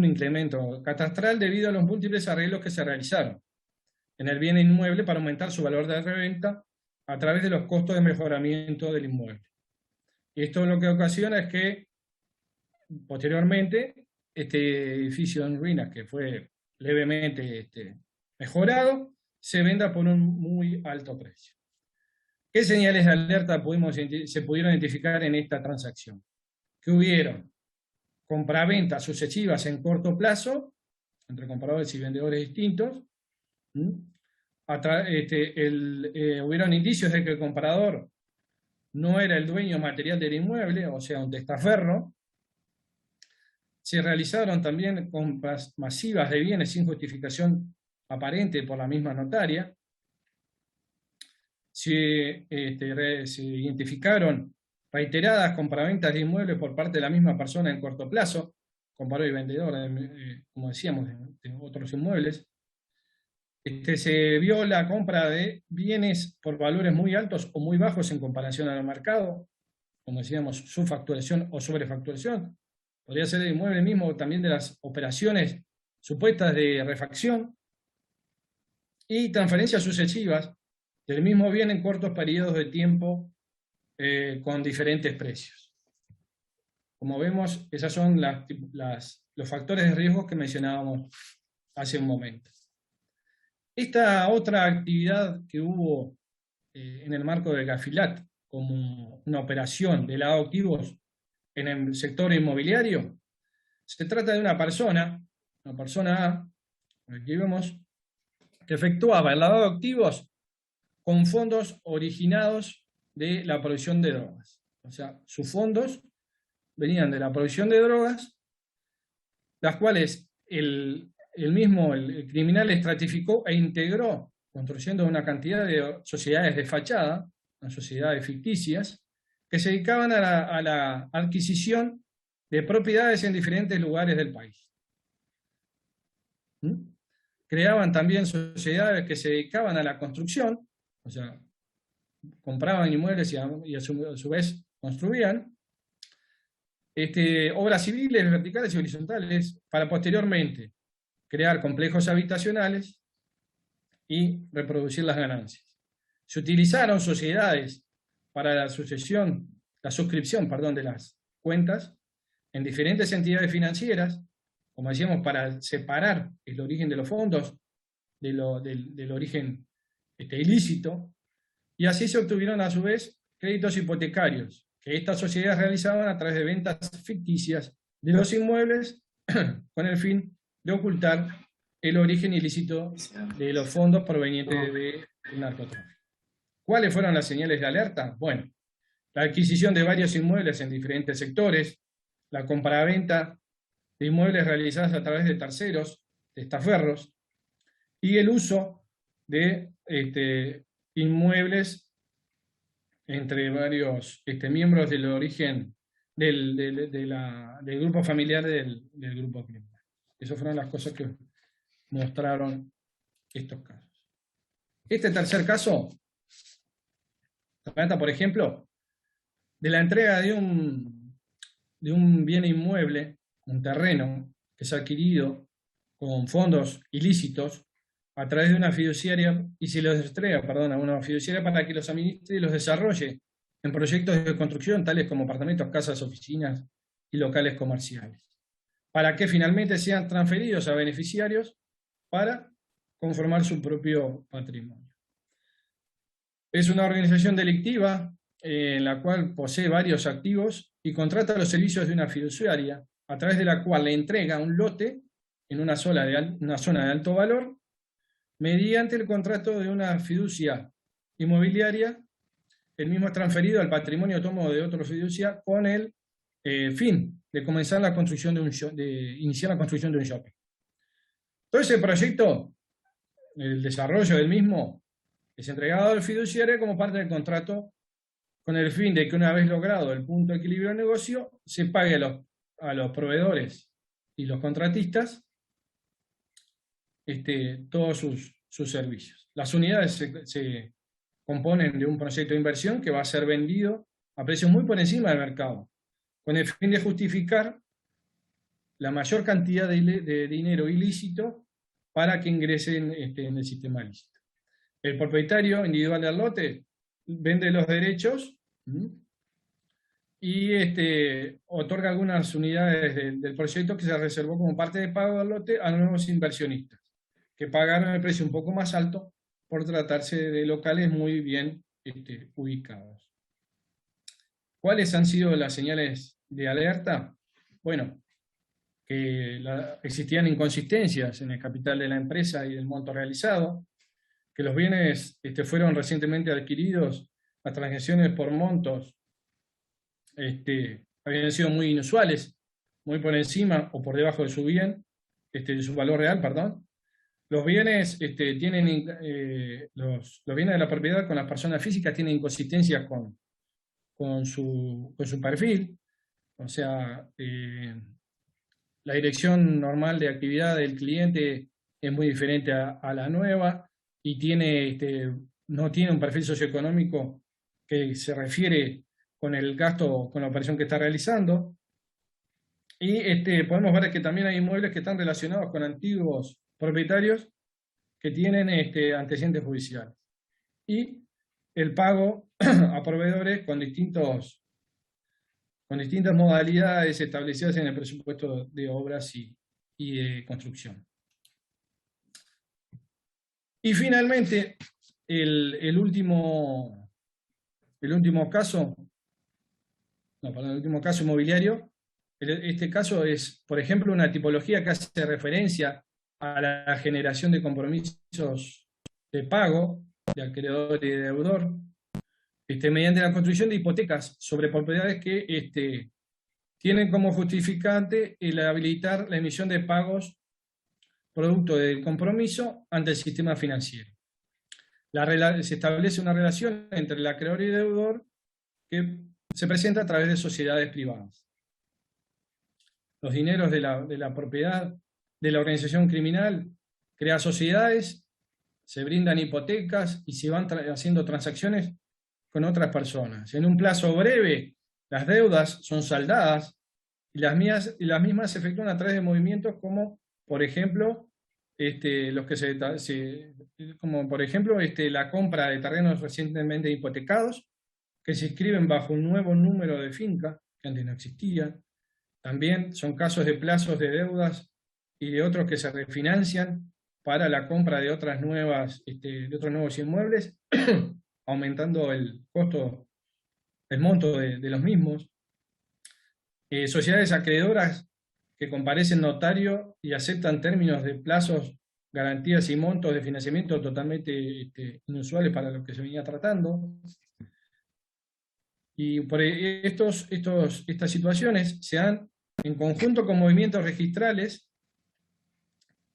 [SPEAKER 1] incremento catastral debido a los múltiples arreglos que se realizaron en el bien inmueble para aumentar su valor de reventa a través de los costos de mejoramiento del inmueble. Y esto lo que ocasiona es que, posteriormente, este edificio en ruinas, que fue levemente mejorado, se venda por un muy alto precio. ¿Qué señales de alerta se pudieron identificar en esta transacción? Que hubieron compraventas sucesivas en corto plazo, entre compradores y vendedores distintos. Hubieron indicios de que el comprador no era el dueño material del inmueble, o sea, un testaferro. Se realizaron también compras masivas de bienes sin justificación aparente por la misma notaria. Se identificaron reiteradas compraventas de inmuebles por parte de la misma persona en corto plazo, comprador y vendedor, como decíamos, de otros inmuebles. Se vio la compra de bienes por valores muy altos o muy bajos en comparación al mercado, como decíamos, subfacturación o sobrefacturación. Podría ser el inmueble mismo, también de las operaciones supuestas de refacción, y transferencias sucesivas del mismo bien en cortos periodos de tiempo con diferentes precios. Como vemos, esos son los factores de riesgo que mencionábamos hace un momento. Esta otra actividad que hubo en el marco de Gafilat, como una operación de lavado de activos en el sector inmobiliario, se trata de una persona A, aquí vemos, que efectuaba el lavado de activos con fondos originados de la producción de drogas. O sea, sus fondos venían de la producción de drogas, las cuales el criminal estratificó e integró, construyendo una cantidad de sociedades de fachada, sociedades ficticias, que se dedicaban a la adquisición de propiedades en diferentes lugares del país. Creaban también sociedades que se dedicaban a la construcción, o sea, compraban inmuebles y a su vez construían, obras civiles, verticales y horizontales, para posteriormente crear complejos habitacionales y reproducir las ganancias. Se utilizaron sociedades para la suscripción de las cuentas en diferentes entidades financieras, como decíamos, para separar el origen de los fondos del origen ilícito, y así se obtuvieron a su vez créditos hipotecarios, que estas sociedades realizaban a través de ventas ficticias de los inmuebles con el fin de ocultar el origen ilícito de los fondos provenientes del narcotráfico. ¿Cuáles fueron las señales de alerta? Bueno, la adquisición de varios inmuebles en diferentes sectores, la compraventa de inmuebles realizadas a través de terceros, testaferros, y el uso de inmuebles entre varios miembros del origen del grupo familiar del grupo criminal. Esas fueron las cosas que mostraron estos casos. Este tercer caso trata, por ejemplo, de la entrega de un bien inmueble, un terreno, que es adquirido con fondos ilícitos a través de una fiduciaria, y se los entrega, a una fiduciaria para que los administre y los desarrolle en proyectos de construcción, tales como apartamentos, casas, oficinas y locales comerciales, para que finalmente sean transferidos a beneficiarios para conformar su propio patrimonio. Es una organización delictiva en la cual posee varios activos y contrata los servicios de una fiduciaria, a través de la cual le entrega un lote en una zona de alto valor, mediante el contrato de una fiducia inmobiliaria. El mismo es transferido al patrimonio autónomo de otra fiducia con el fin de comenzar la construcción iniciar la construcción de un shopping. Todo ese proyecto, el desarrollo del mismo, es entregado al fiduciario como parte del contrato, con el fin de que, una vez logrado el punto de equilibrio del negocio, se pague a los proveedores y los contratistas todos sus servicios. Las unidades se componen de un proyecto de inversión que va a ser vendido a precios muy por encima del mercado, con el fin de justificar la mayor cantidad de dinero ilícito para que ingresen en el sistema lícito. El propietario individual del lote vende los derechos y otorga algunas unidades del proyecto que se reservó como parte de pago del lote a nuevos inversionistas, que pagaron el precio un poco más alto por tratarse de locales muy bien ubicados. ¿Cuáles han sido las señales de alerta? Bueno, que existían inconsistencias en el capital de la empresa y del monto realizado, que los bienes fueron recientemente adquiridos a transacciones por montos habían sido muy inusuales, muy por encima o por debajo de su bien, de su valor real, perdón. Los bienes tienen los bienes de la propiedad con las personas físicas tienen inconsistencias con su perfil, o sea, la dirección normal de actividad del cliente es muy diferente a la nueva, y no tiene un perfil socioeconómico que se refiere con el gasto, con la operación que está realizando. Y podemos ver que también hay inmuebles que están relacionados con antiguos propietarios que tienen antecedentes judiciales. Y el pago a proveedores con distintas modalidades establecidas en el presupuesto de obras y de construcción. Y finalmente, el último caso inmobiliario. Este caso es, por ejemplo, una tipología que hace referencia a la generación de compromisos de pago de acreedor y de deudor, mediante la construcción de hipotecas sobre propiedades que tienen como justificante el habilitar la emisión de pagos producto del compromiso ante el sistema financiero. se establece una relación entre el acreedor y deudor que se presenta a través de sociedades privadas. Los dineros de la propiedad de la organización criminal crea sociedades, se brindan hipotecas y se van haciendo transacciones con otras personas. En un plazo breve, las deudas son saldadas y las mismas se efectúan a través de movimientos como, por ejemplo, la compra de terrenos recientemente hipotecados, que se inscriben bajo un nuevo número de finca, que antes no existía. También son casos de plazos de deudas y de otros que se refinancian para la compra de otros nuevos inmuebles, aumentando el costo, el monto de los mismos. Sociedades acreedoras que comparecen notario y aceptan términos de plazos, garantías y montos de financiamiento totalmente inusuales para lo que se venía tratando. Y por estas situaciones se dan en conjunto con movimientos registrales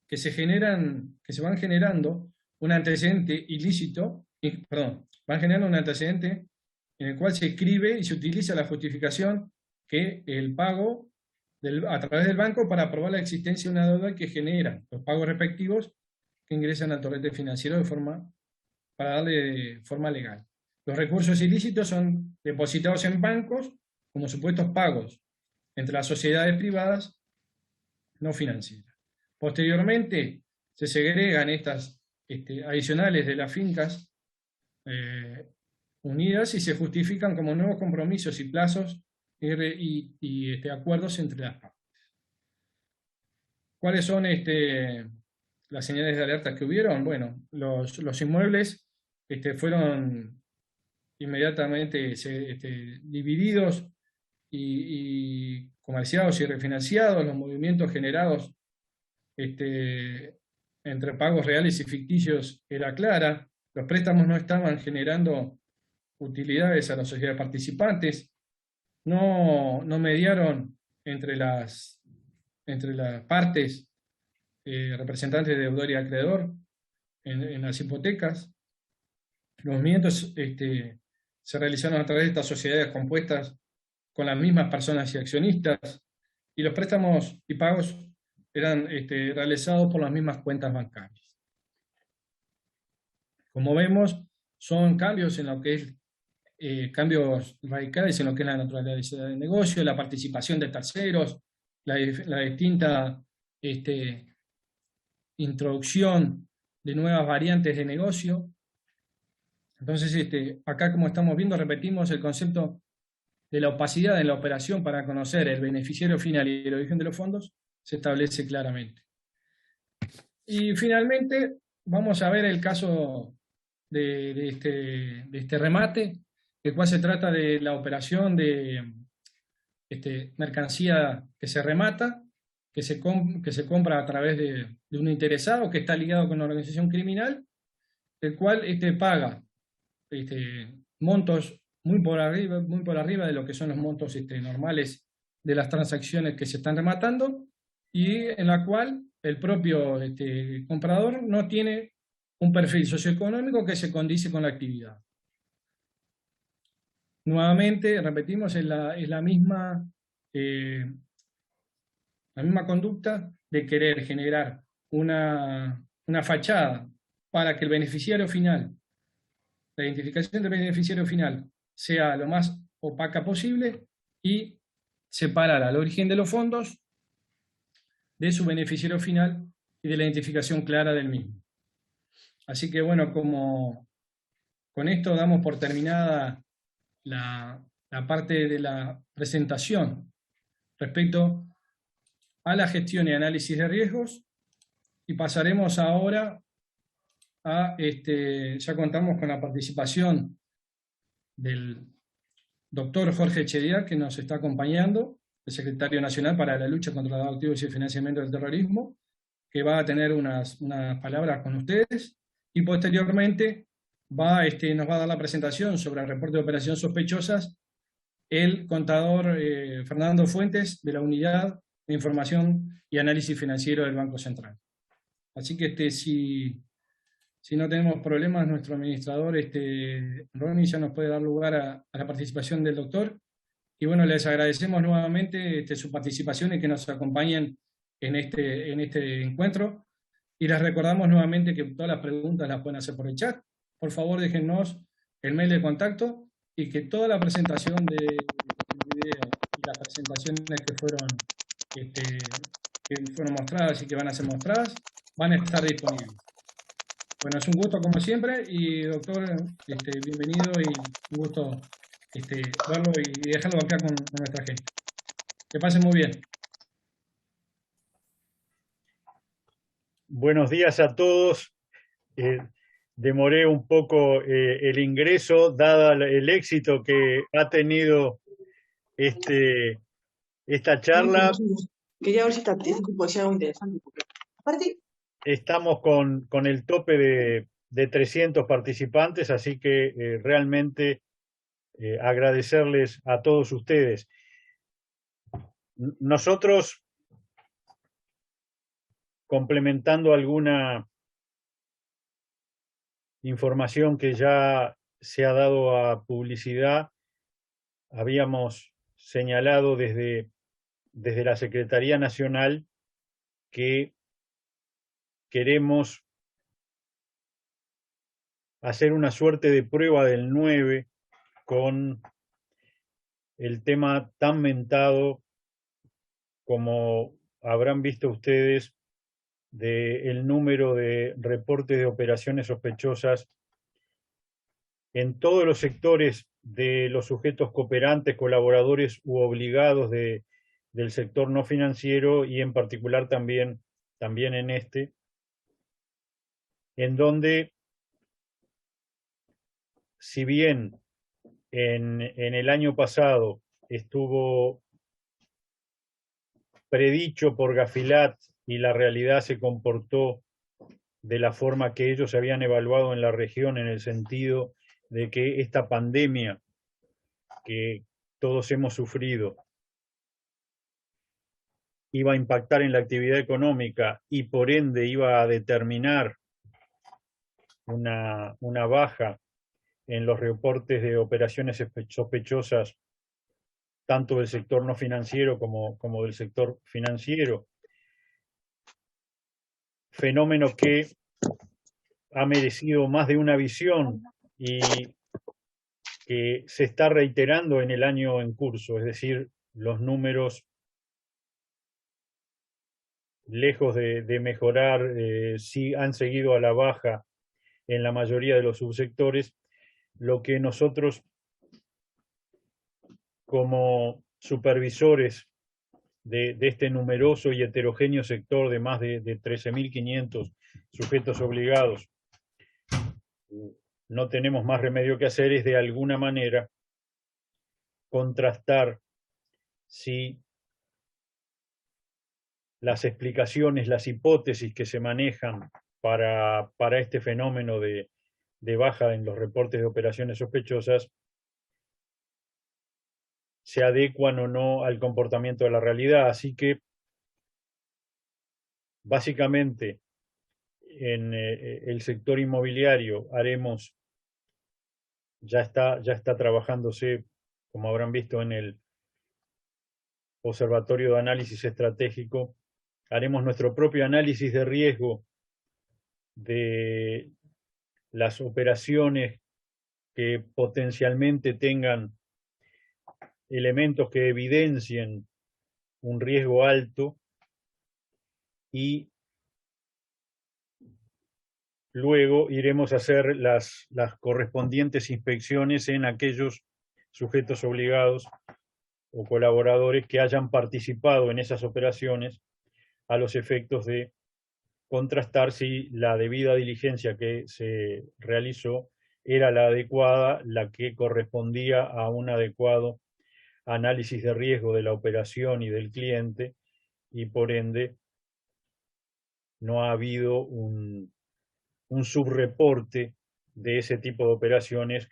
[SPEAKER 1] que se van generando un antecedente ilícito, van generando un antecedente en el cual se escribe y se utiliza la justificación que el pago a través del banco para probar la existencia de una deuda que genera los pagos respectivos que ingresan al torrente financiero para darle forma legal. Los recursos ilícitos son depositados en bancos como supuestos pagos entre las sociedades privadas no financieras. Posteriormente se segregan estas adicionales de las fincas unidas y se justifican como nuevos compromisos y plazos y acuerdos entre las partes. ¿Cuáles son las señales de alerta que hubieron? Bueno, los inmuebles fueron inmediatamente divididos y comerciados y refinanciados, los movimientos generados entre pagos reales y ficticios era clara, los préstamos no estaban generando utilidades a las sociedades participantes, no mediaron entre las partes representantes de deudor y acreedor en las hipotecas. Los movimientos se realizaron a través de estas sociedades compuestas con las mismas personas y accionistas, y los préstamos y pagos eran realizados por las mismas cuentas bancarias. Como vemos, son cambios en lo que es cambios radicales en lo que es la naturaleza del negocio, la participación de terceros, la distinta introducción de nuevas variantes de negocio. Entonces, acá, como estamos viendo, repetimos el concepto de la opacidad en la operación para conocer el beneficiario final y el origen de los fondos, se establece claramente. Y finalmente, vamos a ver el caso de este remate, el cual se trata de la operación de mercancía que se remata, que se compra a través de un interesado que está ligado con una organización criminal, el cual paga montos muy por arriba de lo que son los montos normales de las transacciones que se están rematando, y en la cual el propio comprador no tiene un perfil socioeconómico que se condice con la actividad. Nuevamente, repetimos, es la misma conducta de querer generar una fachada para que el beneficiario final, la identificación del beneficiario final, sea lo más opaca posible y separar al origen de los fondos de su beneficiario final y de la identificación clara del mismo. Así que bueno, como con esto damos por terminada la parte de la presentación respecto a la gestión y análisis de riesgos, y pasaremos ahora a, ya contamos con la participación del doctor Jorge Chediak, que nos está acompañando, el secretario nacional para la lucha contra los activos y el financiamiento del terrorismo, que va a tener unas palabras con ustedes, y posteriormente nos va a dar la presentación sobre el reporte de operaciones sospechosas el contador Fernando Fuentes, de la Unidad de Información y Análisis Financiero del Banco Central. Así que si Si no tenemos problemas, nuestro administrador, Ronnie, ya nos puede dar lugar a la participación del doctor. Y bueno, les agradecemos nuevamente su participación y que nos acompañen en este encuentro. Y les recordamos nuevamente que todas las preguntas las pueden hacer por el chat. Por favor, déjennos el mail de contacto y que toda la presentación del video y las presentaciones que fueron mostradas y que van a ser mostradas van a estar disponibles. Bueno, es un gusto como siempre y doctor, bienvenido y un gusto verlo y dejarlo acá con nuestra gente. Que pasen muy bien.
[SPEAKER 3] Buenos días a todos. Demoré un poco el ingreso, dado el éxito que ha tenido esta charla.
[SPEAKER 4] Quería ver si puede ser algo interesante. Porque, aparte,
[SPEAKER 3] estamos con el tope de 300 participantes, así que realmente agradecerles a todos ustedes. Nosotros, complementando alguna información que ya se ha dado a publicidad, habíamos señalado desde la Secretaría Nacional que queremos hacer una suerte de prueba del 9 con el tema tan mentado, como habrán visto ustedes, del número de reportes de operaciones sospechosas en todos los sectores de los sujetos cooperantes, colaboradores u obligados del sector no financiero y en particular también en donde, si bien en el año pasado estuvo predicho por Gafilat y la realidad se comportó de la forma que ellos habían evaluado en la región, en el sentido de que esta pandemia que todos hemos sufrido iba a impactar en la actividad económica y por ende iba a determinar una baja en los reportes de operaciones sospechosas, tanto del sector no financiero como del sector financiero. Fenómeno que ha merecido más de una visión y que se está reiterando en el año en curso, es decir, los números, lejos de mejorar, sí han seguido a la baja en la mayoría de los subsectores, lo que nosotros como supervisores de este numeroso y heterogéneo sector de más de 13.500 sujetos obligados, no tenemos más remedio que hacer es de alguna manera contrastar si las explicaciones, las hipótesis que se manejan para este fenómeno de baja en los reportes de operaciones sospechosas se adecuan o no al comportamiento de la realidad. Así que, básicamente, en el sector inmobiliario ya está trabajándose, como habrán visto en el Observatorio de Análisis Estratégico, haremos nuestro propio análisis de riesgo de las operaciones que potencialmente tengan elementos que evidencien un riesgo alto y luego iremos a hacer las correspondientes inspecciones en aquellos sujetos obligados o colaboradores que hayan participado en esas operaciones a los efectos de contrastar si la debida diligencia que se realizó era la adecuada, la que correspondía a un adecuado análisis de riesgo de la operación y del cliente, y por ende no ha habido un subreporte de ese tipo de operaciones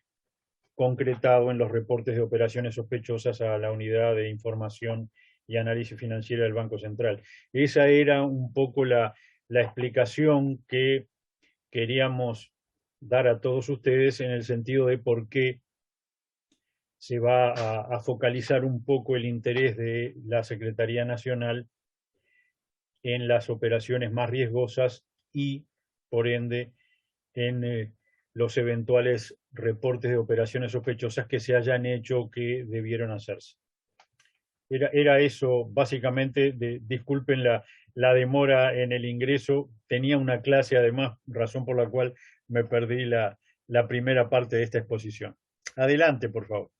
[SPEAKER 3] concretado en los reportes de operaciones sospechosas a la Unidad de Información y Análisis Financiera del Banco Central. Esa era un poco la explicación que queríamos dar a todos ustedes en el sentido de por qué se va a focalizar un poco el interés de la Secretaría Nacional en las operaciones más riesgosas y, por ende, en los eventuales reportes de operaciones sospechosas que se hayan hecho o que debieron hacerse. Era eso, básicamente, disculpen la demora en el ingreso, tenía una clase además, razón por la cual me perdí la primera parte de esta exposición. Adelante, por favor.